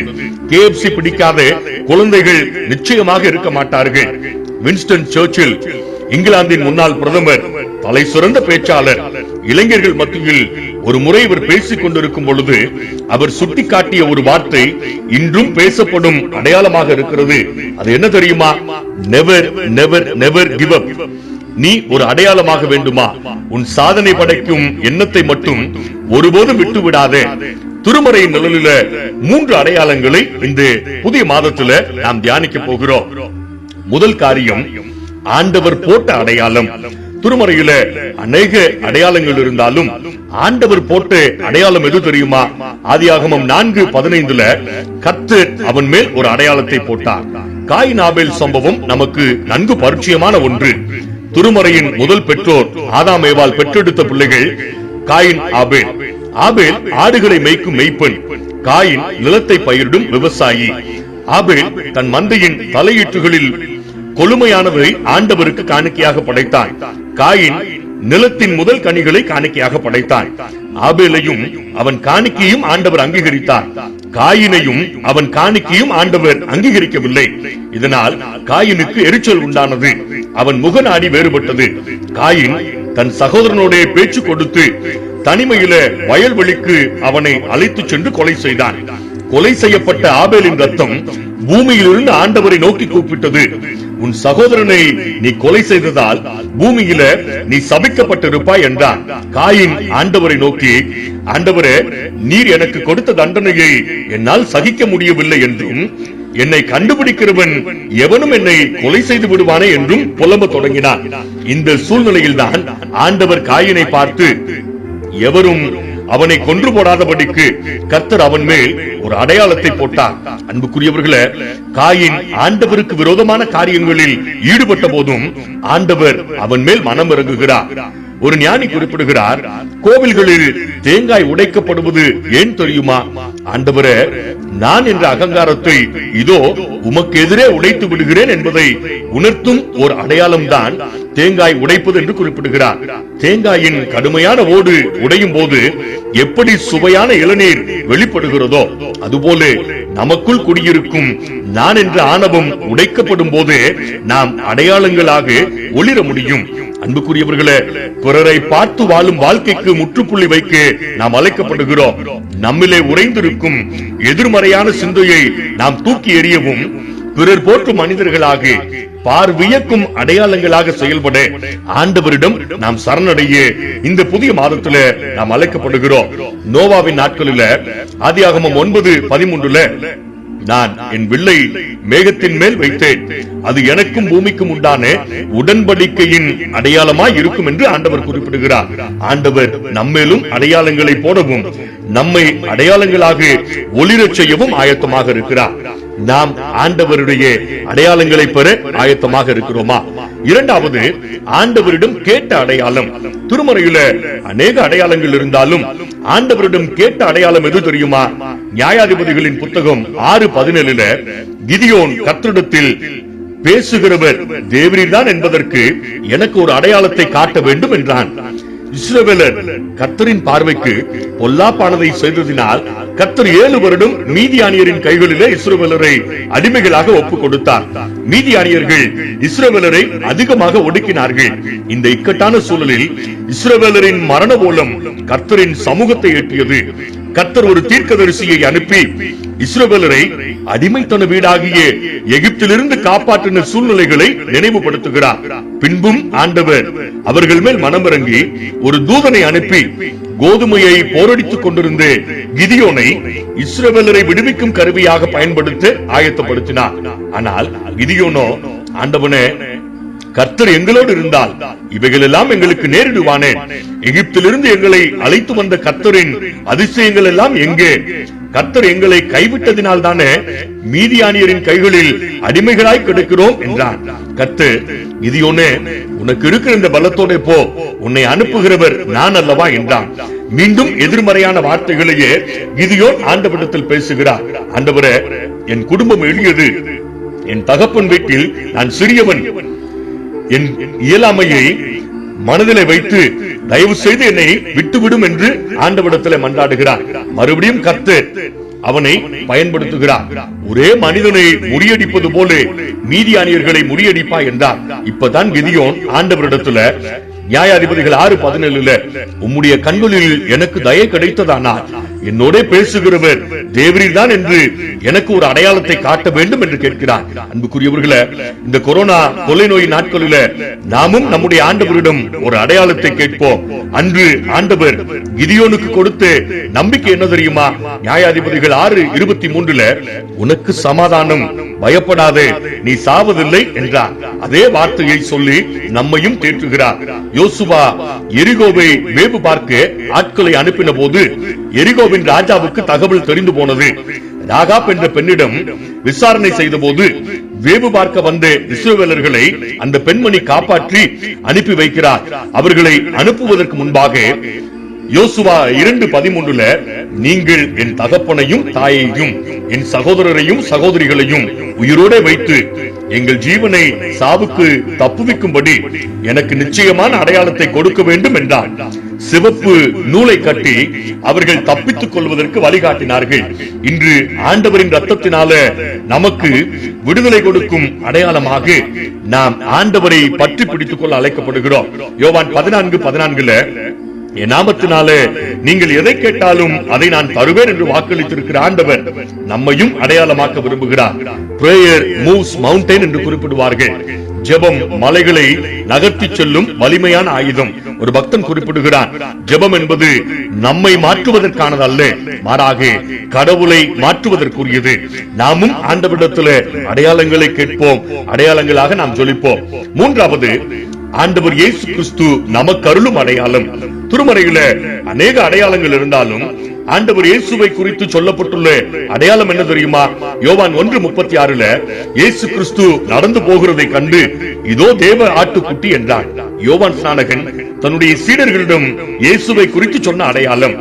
Speaker 3: KFC பிடிக்காத குழந்தைகள் நிச்சயமாக இருக்க மாட்டார்கள். வின்ஸ்டன் சர்ச்சில், இங்கிலாந்தின் முன்னாள் பிரதமர், தலை சிறந்த பேச்சாளர், இளைஞர்கள் மத்தியில் ஒரு முறை இவர் பேசிக் கொண்டிருக்கும் பொழுது அவர் சுட்டிக்காட்டிய ஒரு வார்த்தை இன்றும் பேசப்படும் அடையாளமாக இருக்கிறது. அது என்ன தெரியுமா? Never never never give up. நீ ஒரு அடையாளமாக வேண்டுமா? உன் சாதனை படைக்கும் எண்ணத்தை மட்டும் ஒருபோதும் விட்டு விடாதே. திருமறையின் நிழலில 3 அடையாளங்களை இந்த புதிய மாதத்துல நாம் தியானிக்க போகிறோம். முதல் காரியம் ஆண்டவர் போட்ட அடையாளம். திருமறையில அநேக அடையாளங்கள் இருந்தாலும் ஆண்டவர் போட்ட அடையாளம் எது தெரியுமா? ஆதியாகமம் 4:15 கர்த்தர் அவன் மேல் ஒரு அடையாளத்தை போட்டார். காயின் ஆபேல் சம்பவம் நமக்கு நன்கு பரிச்சயமான ஒன்று. திருமறையின் முதல் பெற்றோர் ஆதாம் ஏவாள் பெற்றெடுத்த பிள்ளைகள் காயின் ஆபேல். ஆபேல் ஆடுகளை மேய்க்கும் மேய்ப்பன், காயின் நிலத்தை பயிரிடும் விவசாயி. ஆபேல் தன் மந்தையின் தலையீட்டுகளில் கொழுமையானதை ஆண்டவருக்கு காணிக்கையாக படைத்தான். காயின் நிலத்தின் முதல் கனிகளை காணிக்கையாக படைத்தான். ஆபேலையும் அவன் காணிக்கையும் ஆண்டவர் அங்கீகரித்தார். காயினையும் அவன் காணிக்கையும் ஆண்டவர் அங்கீகரிக்கவில்லை. இதனால் காயினுக்கு எரிச்சல் உண்டானது. அவன் முகநாடி வேறுபட்டது. காயின் தன் சகோதரனோட பேச்சு கொடுத்து தனிமையில வயல்வெளிக்கு அவனை அழைத்து சென்று கொலை செய்தான். கொலை செய்யப்பட்ட ஆபேலின் ரத்தம் பூமியிலிருந்து ஆண்டவரை நோக்கி கூப்பிட்டது. உன் சகோதரனை நீ கொலை செய்ததால் பூமியில நீ சபிக்கப்பட்டிருப்பாய் என்றான். காயின் ஆண்டவரை நோக்கி, ஆண்டவரே, நீர் எனக்கு கொடுத்த தண்டனையை என்னால் சகிக்க முடியவில்லை என்றும் என்னை கண்டுபிடிக்கிறவன் எவனும் என்னை கொலை செய்து விடுவானே என்றும் புலம்ப தொடங்கினான். இந்த சூழ்நிலையில் தான் ஆண்டவர் காயினை பார்த்து எவரும் அவனை கொன்று போடாதபடிக்கு கர்த்தர் அவன் மேல் ஒரு அடையாளத்தை போட்டார். அன்புக்குரியவர்களே, காயின் ஆண்டவருக்கு விரோதமான காரியங்களில் ஈடுபட்ட போதும் ஆண்டவர் அவன் மேல் மனம் இறங்குகிறார். ஒரு ஞானி குறிப்பிடுகிறார், கோவில்களில் தேங்காய் உடைக்கப்படுவது ஏன் தெரியுமா? ஆண்டவரே, நான் என்ற அகங்காரத்தை இதோ உமக்கு எதிரே உடைத்து விடுகிறேன் என்பதை உணர்த்தும் ஒரு அடையாளம் தான் தேங்காய் உடைப்பது என்று குறிப்பிடுகிறார். தேங்காயின் கடுமையான ஓடு உடையும் போது எப்படி சுவையான இளநீர் வெளிப்படுகிறதோ அதுபோல நமக்குள் குடியிருக்கும் நான் என்ற ஆணவம் உடைக்கப்படும் போது நாம் அடையாளங்களாக ஒளிர முடியும். அன்புக்குரியவர்களே, பிறரை பார்த்து வாழும் வாழ்க்கைக்கு முற்றுப்புள்ளி வைக்க நாம் அழைக்கப்படுகிறோம். நம்மிலே உறைந்திருக்கும் எதிர்மறையான சிந்தையை நாம் தூக்கி எறியவும் பிறர் போற்றும் மனிதர்களாக பார்வியக்கும் அடையாளங்களாக செயல்பட ஆண்டவரிடம் நாம் சரணடைய இந்த புதிய மாதத்துல நாம் அழைக்கப்படுகிறோம். நோவாவின் நாட்களில ஆதியாகமம் 9:13 நான் என் வில்லை மேகத்தின் மேல் வைத்தேன், அது எனக்கும் பூமிக்கும் உண்டான உடன்படிக்கையின் அடையாளமாய் இருக்கும் என்று ஆண்டவர் குறிப்பிடுகிறார். ஆண்டவர் நம்மேலும் அடையாளங்களை போடவும் நம்மை அடையாளங்களாக ஒளிரச் செய்யவும் ஆயத்தமாக இருக்கிறார். நாம் ஆண்டவருடைய அடையாளங்களை பெற ஆயத்தமாக இருக்கிறோமா? இரண்டாவது, ஆண்டவரிடம் கேட்ட அடையாளம். திருமறையில அநேக அடையாளங்கள் இருந்தாலும் ஆண்டவரிடம் கேட்ட அடையாளம் எது தெரியுமா? நியாயாதிபதிகளின் புத்தகம் 6:17 கிதியோன் கர்த்தரிடத்தில் பேசுகிறவர் தேவரீர்தான் என்பதற்கு எனக்கு ஒரு அடையாளத்தை காட்ட வேண்டும் என்றான். இஸ்ரவேலர் கர்த்தரின் பார்வைக்கு பொல்லாப்பானதை செய்ததினால் கர்த்தர் 7 வருடம் மீதியானியரின் கைகளிலே இஸ்ரவேலரை அடிமைகளாக ஒப்புக் கொடுத்தார். மீதியானியர்கள் இஸ்ரவேலரை அதிகமாக ஒடுக்கினார்கள். இந்த இக்கட்டான சூழலில் இஸ்ரவேலரின் மரண ஓலம் கர்த்தரின் சமூகத்தை எட்டியது. கர்த்தர் ஒரு தீர்க்கதரிசியை அனுப்பி இஸ்ரவேலரை அடிமைத்தன வீடாகிய எகிப்திலிருந்து காப்பாற்றின சூழ்நிலைகளை நினைவுபடுத்துகிறார். பின்பும் ஆண்டவர் அவர்கள் மேல் மனமிறங்கி ஒரு தூதனை அனுப்பி கோதுமையை போரடித்துக் கொண்டிருந்த கிதியோனை இஸ்ரவேலரை விடுவிக்கும் கருவியாக பயன்படுத்த ஆயத்தப்படுத்தினார். ஆனால் கிதியோனோ, ஆண்டவனே, கர்த்தர் எங்களோடு இருந்தால் இவைகள் எல்லாம் எங்களுக்கு நேரிடுவானே. எகிப்திலிருந்து எங்களை அழைத்து வந்த கர்த்தரின் அதிசயங்கள் எல்லாம் எங்கே? கர்த்தர் எங்களை கைவிட்டதினால் தானே மீதியானியரின் கைகளில் அடிமைகளாய் கிடக்கிறோம் என்றான். கர்த்தர், கிதியோனே, உனக்கு இருக்கிற இந்த பலத்தோட போ, உன்னை அனுப்புகிறவர் நான் அல்லவா என்றான். மீண்டும் எதிர்மறையான வார்த்தைகளையே கிதியோன் ஆண்டவரிடத்தில் பேசுகிறார். ஆண்டவரே, என் குடும்பம் எளியது, என் தகப்பன் வீட்டில் நான் சிறியவன், என் இயலாமையை மனதிலே வைத்து தயவு செய்து என்னை விட்டுவிடும் என்று ஆண்டவரிடத்தில் மன்றாடுகிறார். மறுபடியும் கர்த்தர் அவனை பயன்படுத்துகிறார். ஒரே மனிதனை முறியடிப்பது போல மீதியானியர்களை முறியடிப்பா என்றார். இப்பதான் கிதியோன் ஆண்டவரிடத்துல நியாயாதிபதிகள் 6:17 உம்முடைய கண்களில் எனக்கு தயை கிடைத்ததானால் என்னோட பேசுகிறவர் தேவரீர்தான் என்று எனக்கு ஒரு அடையாளத்தை காட்ட வேண்டும் என்று கேட்கிறார். அன்புக்குரியவர்களே, இந்த கொரோனா கொலை நோய் நாட்களில நாமும் நம்முடைய ஆண்டவரிடம் ஒரு அடையாளத்தை கேட்போம். அன்று ஆண்டவர் கிதியோனுக்கு கொடுத்த நம்பிக்கை என்ன தெரியுமா? நியாயாதிபதிகள் 6:23 உனக்கு சமாதானம், பயப்படாதே, நீ சாவதில்லை என்றார். அதே வார்த்தையை சொல்லி நம்மையும் தேற்றுகிறார். யோசுவா எரிகோவை வேவு பார்க்க ஆட்களை அனுப்பின போது எரிகோவின் ராஜாவுக்கு தகவல் தெரிந்து போனது. ராகாப் என்ற பெண்ணிடம் விசாரணை செய்த போது வேவு பார்க்க வந்த இஸ்ரவேலர்களை அந்த பெண்மணி காப்பாற்றி அனுப்பி வைக்கிறார். அவர்களை அனுப்புவதற்கு முன்பாக யோசுவா 2:13 நீங்கள் என் தகப்பனையும் தாயையும் என் சகோதரரையும் சகோதரிகளையும் உயிரோட வைத்து எங்கள் ஜீவனை சாவுக்கு தப்புவிக்கும்படி எனக்கு நிச்சயமான அடையாளத்தை கொடுக்க வேண்டும் என்றார். சிவப்பு நூலை கட்டி அவர்கள் தப்பித்துக் கொள்வதற்கு வழிகாட்டினார்கள். இன்று ஆண்டவரின் ரத்தத்தினால நமக்கு விடுதலை கொடுக்கும் அடையாளமாக நாம் ஆண்டவரை பற்றி பிடித்துக் கொள்ள அழைக்கப்படுகிறோம். யோவான் 14:14 என் நாமத்தினாலே நீங்கள் எதை கேட்டாலும் அதை நான் தருவேன் என்று வாக்களித்திருக்கிற ஆண்டவர் நம்மையும் அடையாளமாக்க விரும்புகிறார். பிரேயர் மூவ்ஸ் மவுண்டன் என்று குறிப்பிடுவார்கள். ஜெபம் மலைகளை நகர்த்தி செல்லும் வலிமையான ஆயுதம். ஒரு பக்தன் குறிப்பிடுகிறான், ஜெபம் என்பது நம்மை மாற்றுவதற்கானது அல்ல, மாறாக கடவுளை மாற்றுவதற்குரியது. நாமும் ஆண்டவரிடத்தில் அடையாளங்களை கேட்போம், அடையாளங்களாக நாம் ஜொலிப்போம். மூன்றாவது, ஆண்டவர் இயேசு கிறிஸ்து நமக்கு அருளும் அடையாளம். திருமறையில அநேக அடையாளங்கள் இருந்தாலும் ஆண்டவர் இயேசுவை குறித்து சொல்லப்பட்டுள்ள அடையாளம் என்ன தெரியுமா? யோவான் 1:36 இயேசு கிறிஸ்து நடந்து போகிறதை கண்டு இதோ தேவ ஆட்டுக்குட்டி என்றார். யோவான் ஸ்நானகன் தன்னுடைய சீடர்களிடம் இயேசுவை குறித்து சொன்ன அடையாளம்.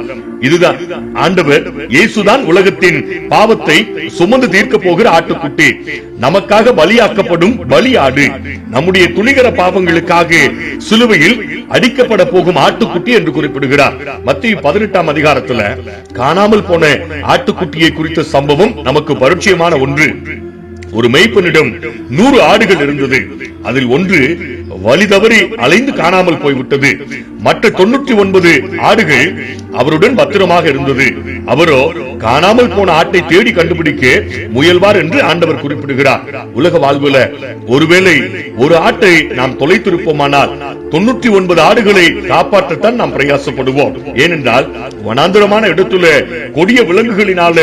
Speaker 3: இதுதான் ஆண்டவர் இயேசுதான் உலகத்தின் பாவத்தை சுமந்து தீர்க்க போகிற ஆட்டுக்குட்டி, நமக்காக பலியாக்கப்படும் பலியாடு, நம்முடைய துணிகர பாவங்களுக்காக சிலுவையில் அடிக்கப்பட போகும் ஆட்டுக்குட்டி என்று குறிப்பிடுகிறார். மத்தேயு 18ஆம் அதிகாரத்துல காணாமல் போன ஆட்டுக்குட்டியை குறித்த சம்பவம் நமக்கு பரிச்சயமான ஒன்று. ஒரு மேய்ப்பனிடம் 100 ஆடுகள் இருந்தது. அதில் ஒன்று வழி தவறி அலைந்து காணாமல் போய்விட்டது. மற்ற 99 ஆடுகள் அவருடன் பத்திரமாக இருந்தது. அவரோ காணாமல் போன ஆட்டை தேடி கண்டுபிடிக்க முயல்வார் என்று ஆண்டவர் குறிப்பிடுகிறார். உலக வாழ்வுல ஒருவேளை ஒரு ஆட்டை நாம் தொலைத்திருப்போமானால் 99 ஆடுகளை காப்பாற்றத்தான் நாம் பிரயாசப்படுவோம். ஏனென்றால் வனாந்தரமான இடத்துல கொடிய விலங்குகளினால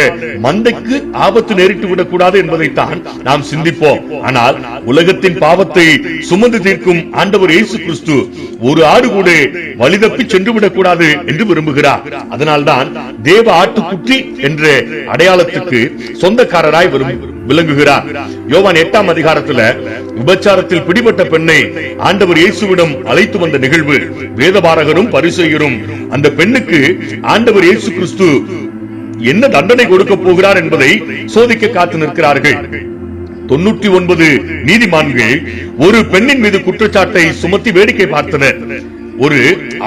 Speaker 3: மந்தைக்கு ஆபத்து நேரிட்டு விடக்கூடாது என்பதைத்தான் நாம் சிந்திப்போம். ஆனால் உலகத்தின் பாவத்தை சுமந்து தீர்க்கும் ஆண்டவர் இயேசு கிறிஸ்து ஒரு ஆடு கூட வழிதப்பி சென்று விடக்கூடாது என்று விரும்புகிறார். அதனால்தான் தேவ ஆட்டுக்குட்டி என்ற அடையாளத்துக்கு சொந்தக்காரராய் விளங்குகிறார். யோவான் 8ஆம் அதிகாரத்துல விபச்சாரத்தில் பிடிபட்ட பெண்ணை ஆண்டவர் இயேசுவிடம் அழைத்து வந்த நிகழ்வு. வேதபாரகரும் பரிசேயரும் அந்த பெண்ணுக்கு ஆண்டவர் இயேசு கிறிஸ்து என்ன தண்டனை கொடுக்க போகிறார் என்பதை சோதிக்க காத்து நிற்கிறார்கள். 99 நீதிமான்கள் ஒரு பெண்ணின் மீது குற்றச்சாட்டை சுமத்தி வேடிக்கை பார்த்தனர். ஒரு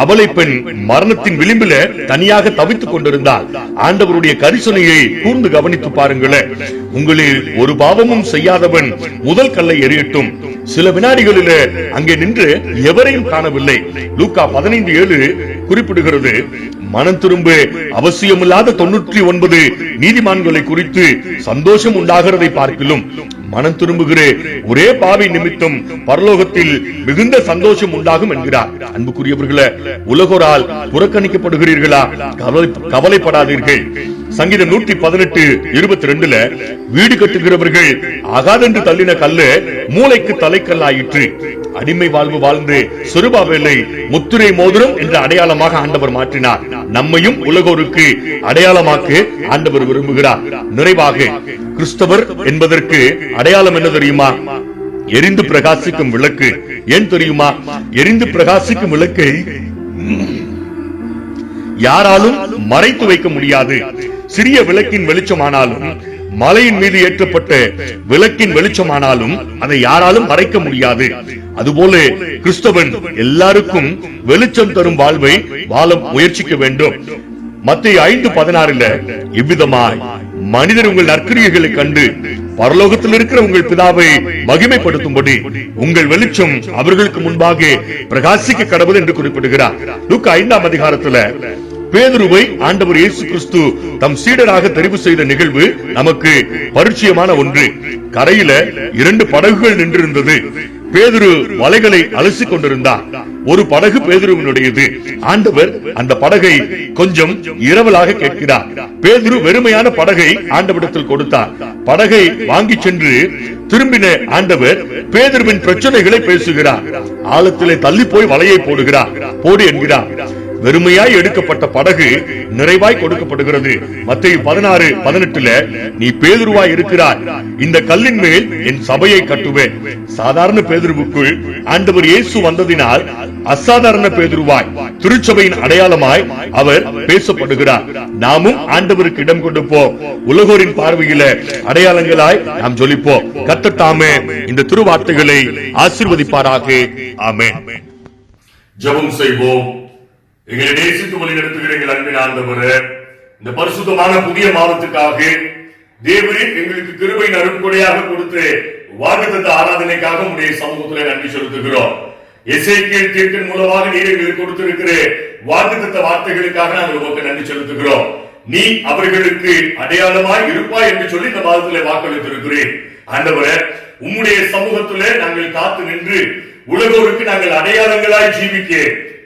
Speaker 3: அபலை பெண் மரணத்தின் விளிம்பில தனியாக தவித்துக் கொண்டிருந்தார். ஆண்டவருடைய கரிசனையை கூர்ந்து கவனித்து பாருங்களேன். உங்களில் ஒரு பாவமும் செய்யாதவன் முதல் கல்லை எறியட்டும். சில வினாடிகளில் அங்கே நின்று எவரையும் காணவில்லை. லூக்கா 15:7 குறிப்பிடுகிறது. மனம் திரும்ப அவசியமில்லாத 99 நீதிமான்களை குறித்து சந்தோஷம் உண்டாகிறதை பார்க்கிலும் மனம் திரும்புகிற ஒரே பாவி நிமித்தம் பரலோகத்தில் மிகுந்த சந்தோஷம் உண்டாகும் என்கிறார். அன்புக்குரியவர்களே, உலகோரால் புறக்கணிக்கப்படுகிறீர்களா? கவலைப்படாதீர்கள். சங்கீதம் 118:22 வீடு கட்டுகிறவர்கள் ஆகாதென்று தள்ளின கல்லு மூளைக்கு தலைக்கல்லாயிற்று. அடிமை வாழ்வு வாழ்ந்து சொருபாவேலை முத்திரை மோதிரம் என்ற அடையாளமாக ஆண்டவர் மாற்றினார். நம்மையும் உலகோருக்கு அடையாளமாக்க ஆண்டவர் விரும்புகிறார். நிறைவாக கிறிஸ்தவர் என்பதற்கு அடையாளம் என்ன தெரியுமா? எரிந்து பிரகாசிக்கும் விளக்கு. ஏன் தெரியுமா? எரிந்து பிரகாசிக்கும் விளக்கை யாராலும் மறைத்து வைக்க முடியாது. சிறிய விளக்கின் வெளிச்சமானாலும் மலையின் மீது ஏற்றப்பட்ட விளக்கின் வெளிச்சமானாலும் அதை யாராலும் மறைக்க முடியாது. அதுபோல கிறிஸ்தவன் எல்லாருக்கும் வெளிச்சம் தரும் வாழ்வை வாழ முயற்சிக்க வேண்டும். மத்தேயு 5:16 இவ்விதமாய் மனிதர் உங்கள் நற்கிரியைகளை கண்டு பரலோகத்தில் இருக்கிற உங்கள் பிதாவை மகிமைப்படுத்தும்படி உங்கள் வெளிச்சம் அவர்களுக்கு முன்பாக பிரகாசிக்க கடவுள் என்று குறிப்பிடுகிறார். லூக்கா 5ஆம் அதிகாரத்துல பேதுருவை ஆண்டவர் இயேசு கிறிஸ்து தம் சீடராக தெரிவு செய்த நிகழ்வு நமக்கு பரிச்சயமான ஒன்று. கரையில 2 படகுகள் நின்றிருந்தது. பேதுரு வலைகளை அலசிக் கொண்டிருந்தார். ஒரு படகு பேதுருவினுடையது. ஆண்டவர் அந்த படகை கொஞ்சம் இரவலாக கேட்கிறார். பேதுரு வெறுமையான படகை ஆண்டவரிடத்தில் கொடுத்தார். படகை வாங்கி சென்று திரும்பின ஆண்டவர் பேதுருவின் பிரச்சனைகளை பேசுகிறார். ஆழத்திலே தள்ளி போய் வலையை போடுகிறார். போடு என்கிறார். வெறுமையாய் எடுக்கப்பட்ட படகு நிறைவாய் கொடுக்கப்படுகிறது. மத்தேயு 16:18 நீ பேதுருவாய் இருக்கிறாய், இந்த கல்லின் மேல் என் சபையை கட்டுவேன். சாதாரண பேதுருவுக்குள் ஆண்டவர் இயேசு வந்ததினால் அசாதாரண பேதுருவாய் திருச்சபையின் அடையாளமாய் அவர் பேசப்படுகிறார். நாமும் ஆண்டவருக்கு இடம் கொடுப்போம். உலகோரின் பார்வையில அடையாளங்களாய் நாம் ஜொலிப்போம். கர்த்தர் தாமே இந்த திருவார்த்தைகளை ஆசீர்வதிப்பாராக. ஆமென்.
Speaker 2: ஜெபம் செய்வோம். எங்களை நேசித்து வழிநடத்துகிற எங்கள் அன்பின் ஆண்டவரே, இந்த பரிசுத்தமான புதிய மாதத்துக்காக தேவரீர் எங்களுக்கு கிருபையின் அருட்கொடையாக கொடுத்து வாக்குத்தத்த ஆராதனைக்காக உடைய சமூகத்திலே நன்றி செலுத்துகிறோம். எசேக்கியேல் தீர்க்கன் மூலமாக நீர் எங்களுக்கு கொடுத்திருக்கிற வாக்குத்தத்த வார்த்தைகளுக்காக நாங்கள் உமக்கு நன்றி செலுத்துகிறோம். நீ அவர்களுக்கு அடையாளமாய் இருப்பாய் என்று சொல்லி இந்த மாதத்திலே வாக்களித்திருக்கிறேன். ஆண்டவரே, உம்முடைய சமூகத்திலே நாங்கள் காத்து நின்று உலகோருக்கு நாங்கள் அடையாளங்களாய் ஜீவிக்க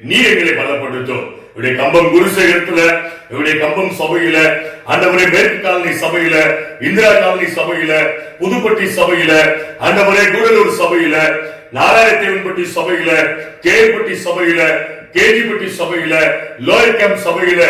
Speaker 2: நீ எங்களை பலப்படுத்தும். இவருடைய கம்பம் குருசேகரத்துல, இவருடைய கம்பம் சபையில, ஆண்டவரே மேற்கு காலனி சபையில, இந்திரா காலனி சபையில, புதுப்பட்டி சபையில, ஆண்டவரே கூடலூர் சபையில, நாராயணத்தேவன்பட்டி சபையில, கேள்பட்டி சபையில, கேஜிபட்டி சபையில, லோயர் கேம்ப் சபையில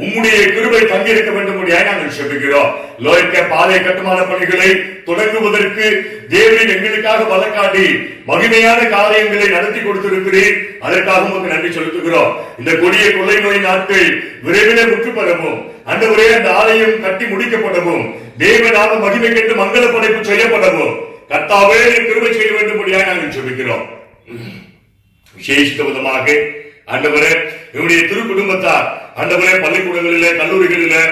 Speaker 2: உம்முடைய கிருபை தங்கியிருக்க வேண்டும் நாங்கள் செபிக்கிறோம். லோயர் கேம்ப் ஆலய கட்டுமான பணிகளை தொடங்குவதற்கு தேவன் எங்களுக்காக வழக்காடி மகிமையான காரியங்களை நடத்தி கொடுத்திருக்கிறீர். அதற்காக உங்களுக்கு நன்றி செலுத்துகிறோம். இந்த கொடிய கொள்ளை நோய் நாட்கள் விரைவில் முற்று பெறவும், ஆண்டவரே அந்த ஆலயம் கட்டி முடிக்கப்படவும், தேவனாக மகிமை கண்டு மங்கள படைப்பு செய்யப்படவும் கர்த்தாவே கிருபை செய்ய வேண்டும் நாங்கள் செபிக்கிறோம். விசேஷ விதமாக ஆண்டவரே என்னுடைய திரு குடும்பத்தார் ஆண்டவரே பள்ளிக்கூடங்களிலே, கல்லூரிகளிலே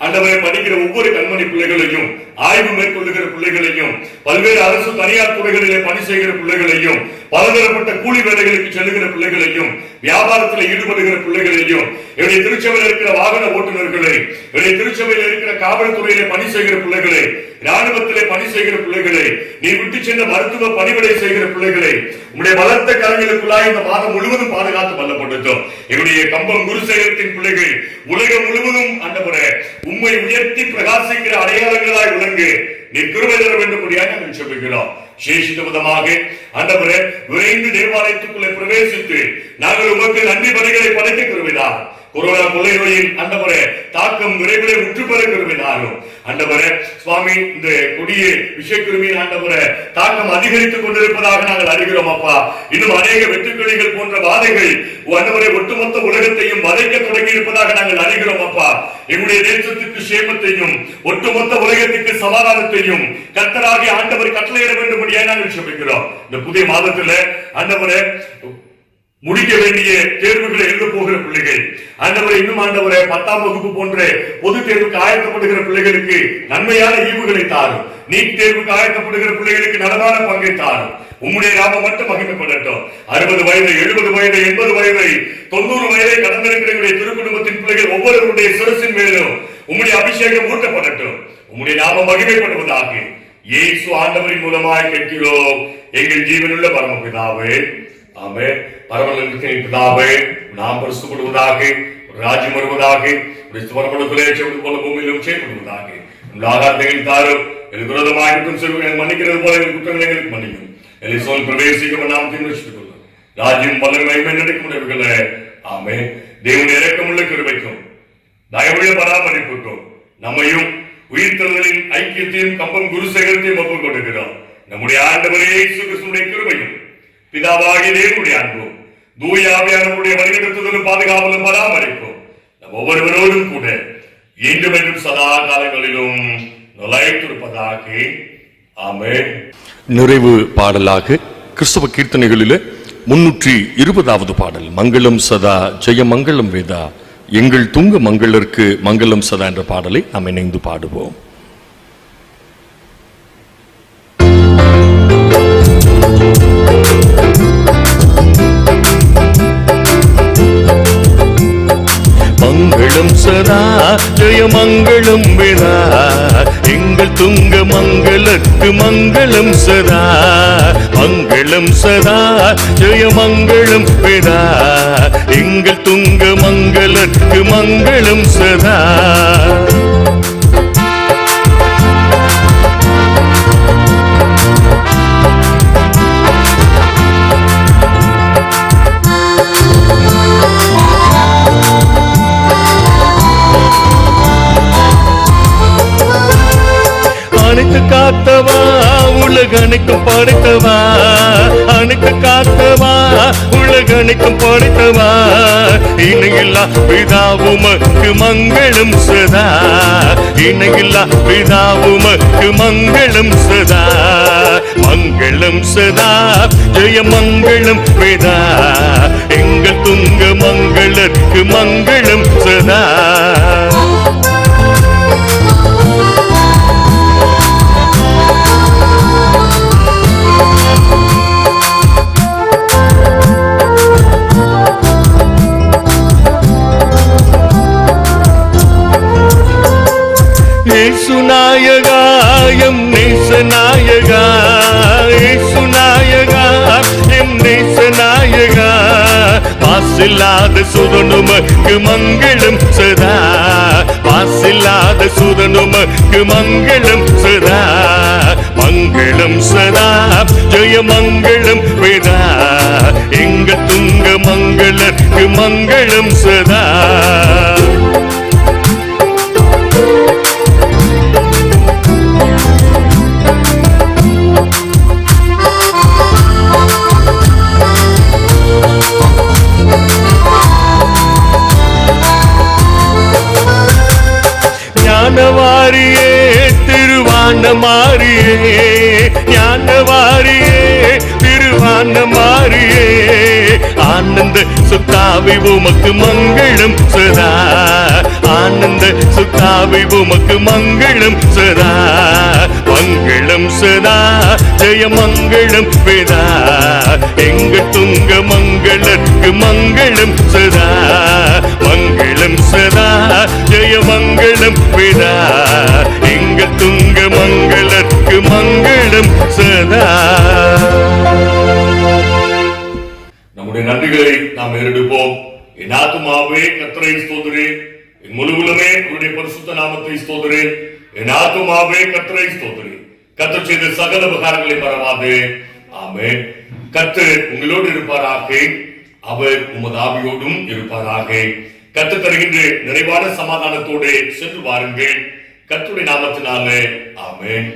Speaker 2: ஆண்டவரை படிக்கிற ஒவ்வொரு கண்மணி பிள்ளைகளையும், ஆய்வு மேற்கொள்ளுகிற பிள்ளைகளையும், பல்வேறு அரசு தனியார் துறைகளிலே பணி செய்கிற பிள்ளைகளையும், பலதரப்பட்ட கூலி வேலைகளுக்கு செல்லுகிற பிள்ளைகளையும், வியாபாரத்தில் ஈடுபடுகிற பிள்ளைகளையும், என்னுடைய திருச்சபையில் இருக்கிற வாகன ஓட்டுநர்களை, என்னுடைய திருச்சபையில் இருக்கிற காவல்துறையிலே பணி செய்கிற பிள்ளைகளை, ராணுவத்திலே பணி செய்கிற பிள்ளைகளை, நீ விட்டு சென்ற மருத்துவ பணிவிடை செய்கிற பிள்ளைகளை உங்களுடைய பலத்த கரங்களுக்குள்ளாய் இந்த மாதம் முழுவதும் பாதுகாத்து வல்லப்படுத்தோம். என்னுடைய கம்பம் குருசேகரத்தின் பிள்ளைகள் உலகம் முழுவதும் ஆண்டவரே உம்மை உயர்த்தி பிரகாசிக்கிற அடையாளங்களாய் விளங்கு நீ கிருபை தர வேண்டும் நாங்கள் செபிக்கிறோம். சேஷித்த விதமாக ஆண்டவரே விரைந்து தேவாலயத்துக்குள்ளே பிரவேசித்து நாங்கள் உமக்கு நன்றி பலிகளை படைக்க கிருபினார். கொரோனா கொள்ளை நோயின் ஆண்டவரே தாக்கம் விரைவிலே முற்று பெற கிருபினாரும் ஆண்டவரே சுவாமி இந்த கொடிய விஷக்கிருமியின் ஆண்டவரே தாக்கம் அதிகரித்துக் கொண்டிருப்பதாக நாங்கள் அறிகிறோம். அப்பா இன்னும் அநேக வெட்டுக்கிளிகள் போன்ற வாதைகள் ஆண்டவரே ஒட்டுமொத்த உலகத்தையும் வதைக்க தொடங்கி இருப்பதாக நாங்கள் அறிகிறோம். அப்பா எங்களுடைய தேசத்துக்கு சேமத்தையும் ஒட்டுமொத்த உலகத்துக்கு சமாதானத்தையும் கர்த்தராகிய ஆண்டவர் கட்டளையிட வேண்டும் நாங்கள் செபிக்கிறோம். இந்த புதிய மாதத்துல ஆண்டவரே முடிக்க வேண்டிய தேர்வுகளை எழுத போகிற பிள்ளைகள் ஆண்டவரை இன்னும் ஆண்டவரை 10ஆம் வகுப்பு போன்ற பொது தேர்வுக்கு ஆயத்தப்படுகிற பிள்ளைகளுக்கு நன்மையான ஈவுகளை தாரும். நீட் தேர்வுக்கு ஆயத்தப்படுகிற பிள்ளைகளுக்கு நலமான பங்கை தாரும். உம்முடைய நாமம் மட்டும் மகிமைப்படட்டும். 60 வயது, 70 வயது, 80 வயதை, 90 வயதை கடந்திருக்கிற திருக்குடும்பத்தின் பிள்ளைகள் ஒவ்வொருவருடைய சிரசின் மேலும் உம்முடைய அபிஷேகம் ஊட்டப்படட்டும். உம்முடைய நாமம் மகிமைப்படுவதாக இயேசு ஆண்டவரின் மூலமாய் கேட்கிறோம் எங்கள் ஜீவனுள்ள பரமபிதாவே. ஆமென். பரமலோகத்தின் பிதாவே, நாம் பரிசுத்தப்படுவதாக, ராஜ்யம் வருவதாக, பரமலோகத்திலே செய்வது போல பூமியிலும் செய்யப்படுவதாக. ஆகாரத்தை தாரும். எனக்கு விரோதமாக இருக்கும் செல்வங்கள் மன்னிக்கிறது போல எங்கள் குற்றங்களை எங்களுக்கு மன்னிக்கும். எங்களை சொல் பிரவேசிக்க நாம் தீர்மானித்துக் கொள்ளும். ராஜ்யம் வல்லமை நடக்கும் முடிவுகளே. ஆமென். தேவனுடைய இரக்கமுள்ள கிருபைக்கும் தயவுள்ள பராமரிப்புக்கும் நம்மையும் உயிர்த்தெழுதலின் ஐக்கியத்தையும் கம்பம் குருசேகரத்தையும் ஒப்புக் கொண்டிருக்கிறோம். நம்முடைய ஆண்டவரே இயேசு கிறிஸ்துவின் கிருபையும் பிதாவாகிய தேவனுடைய அன்பும் தூய ஆவியானவருடைய வழிநடத்துதலும் பாதுகாவலும் பராமரிப்பும் நம் ஒவ்வொருவரோடும் கூட இன்றும் என்றும் சதா காலங்களிலும் நிலைத்திருப்பதாக. ஆமென்.
Speaker 4: நிறைவு பாடலாக கிறிஸ்தவ கீர்த்தனைகளிலே 320வது பாடல் மங்களம் சதா ஜெய மங்களம் வேதா எங்கள் துங்க மங்களருக்கு மங்களம் சதா என்ற பாடலை நாம் இணைந்து பாடுவோம். மங்களம் சதா ஜெய மங்களம் வேதா எங்கள் துங்க மங்களருக்கு மங்களம் சதா. மங்களம் சதா ஜெய மங்களம் வேதா எங்கள் துங்க மங்களருக்கு மங்களம் சதா. அனைத்து காத்தவா உலகனைக்கும் படைத்தவா, அனைத்து காத்தவா உலகனைக்கும் படைத்தவா, இணையில்லா பிதாவுமக்கு மங்களம் சதா, இணையில்லா பிதாவுமக்கு மங்களம் சதா. மங்களம் சதா ஜெய மங்களம் வேதா எங்கள் துங்க மங்களருக்கு மங்களம் சதா. ஏசுநாயகா எம் நேசநாயகா, ஏசுநாயகா எம் நேசநாயகா, வாசில்லாத சுதனுமக்கு மங்களம் சதா, வாசில்லாத சுதனுமக்கு மங்களம் சதா.
Speaker 3: மங்களம் சதா ஜெய மங்களம் வேதா எங்கள் துங்க மங்களர்க்கு மங்களம் சதா. ஞானவாரியே திருவானமாரியே ஞானவாரியே திருவானமாரியே ஆனந்த சுத்தாவி உமக்கு மங்களம் சதா ஆனந்த சுத்தாவி உமக்கு மங்களம் சதா மங்களம் சதா ஜெய மங்களம் வேதா எங்க துங்க மங்களர்க்கு மங்களம் சதா மங்களம் சதா ஜெய மங்களம் வேதா எங்க துங்க மங்களர்க்கு மங்களம் சதா.
Speaker 2: நம்முடைய நன்றிகளை நாம் ஏறெடுப்போம். என் ஆத்துமாவே கர்த்தரை ஸ்தோத்திரே, என் முழுவதுமே அவருடைய பரிசுத்த நாமத்தை ஸ்தோத்திரே. என் ஆத்துமாவே கர்த்தரை ஸ்தோத்திரே, கர்த்தர் செய்த சகல உபகாரங்களை மறவாதே. ஆமென். கர்த்தர் உங்களோடு இருப்பாராக, அவர் உமது ஆவியோடும் இருப்பாராக. கர்த்தர் தருகின்ற நிறைவான சமாதானத்தோடு சென்று வாருங்கள். கர்த்தருடைய நாமத்தினாலே ஆமென்.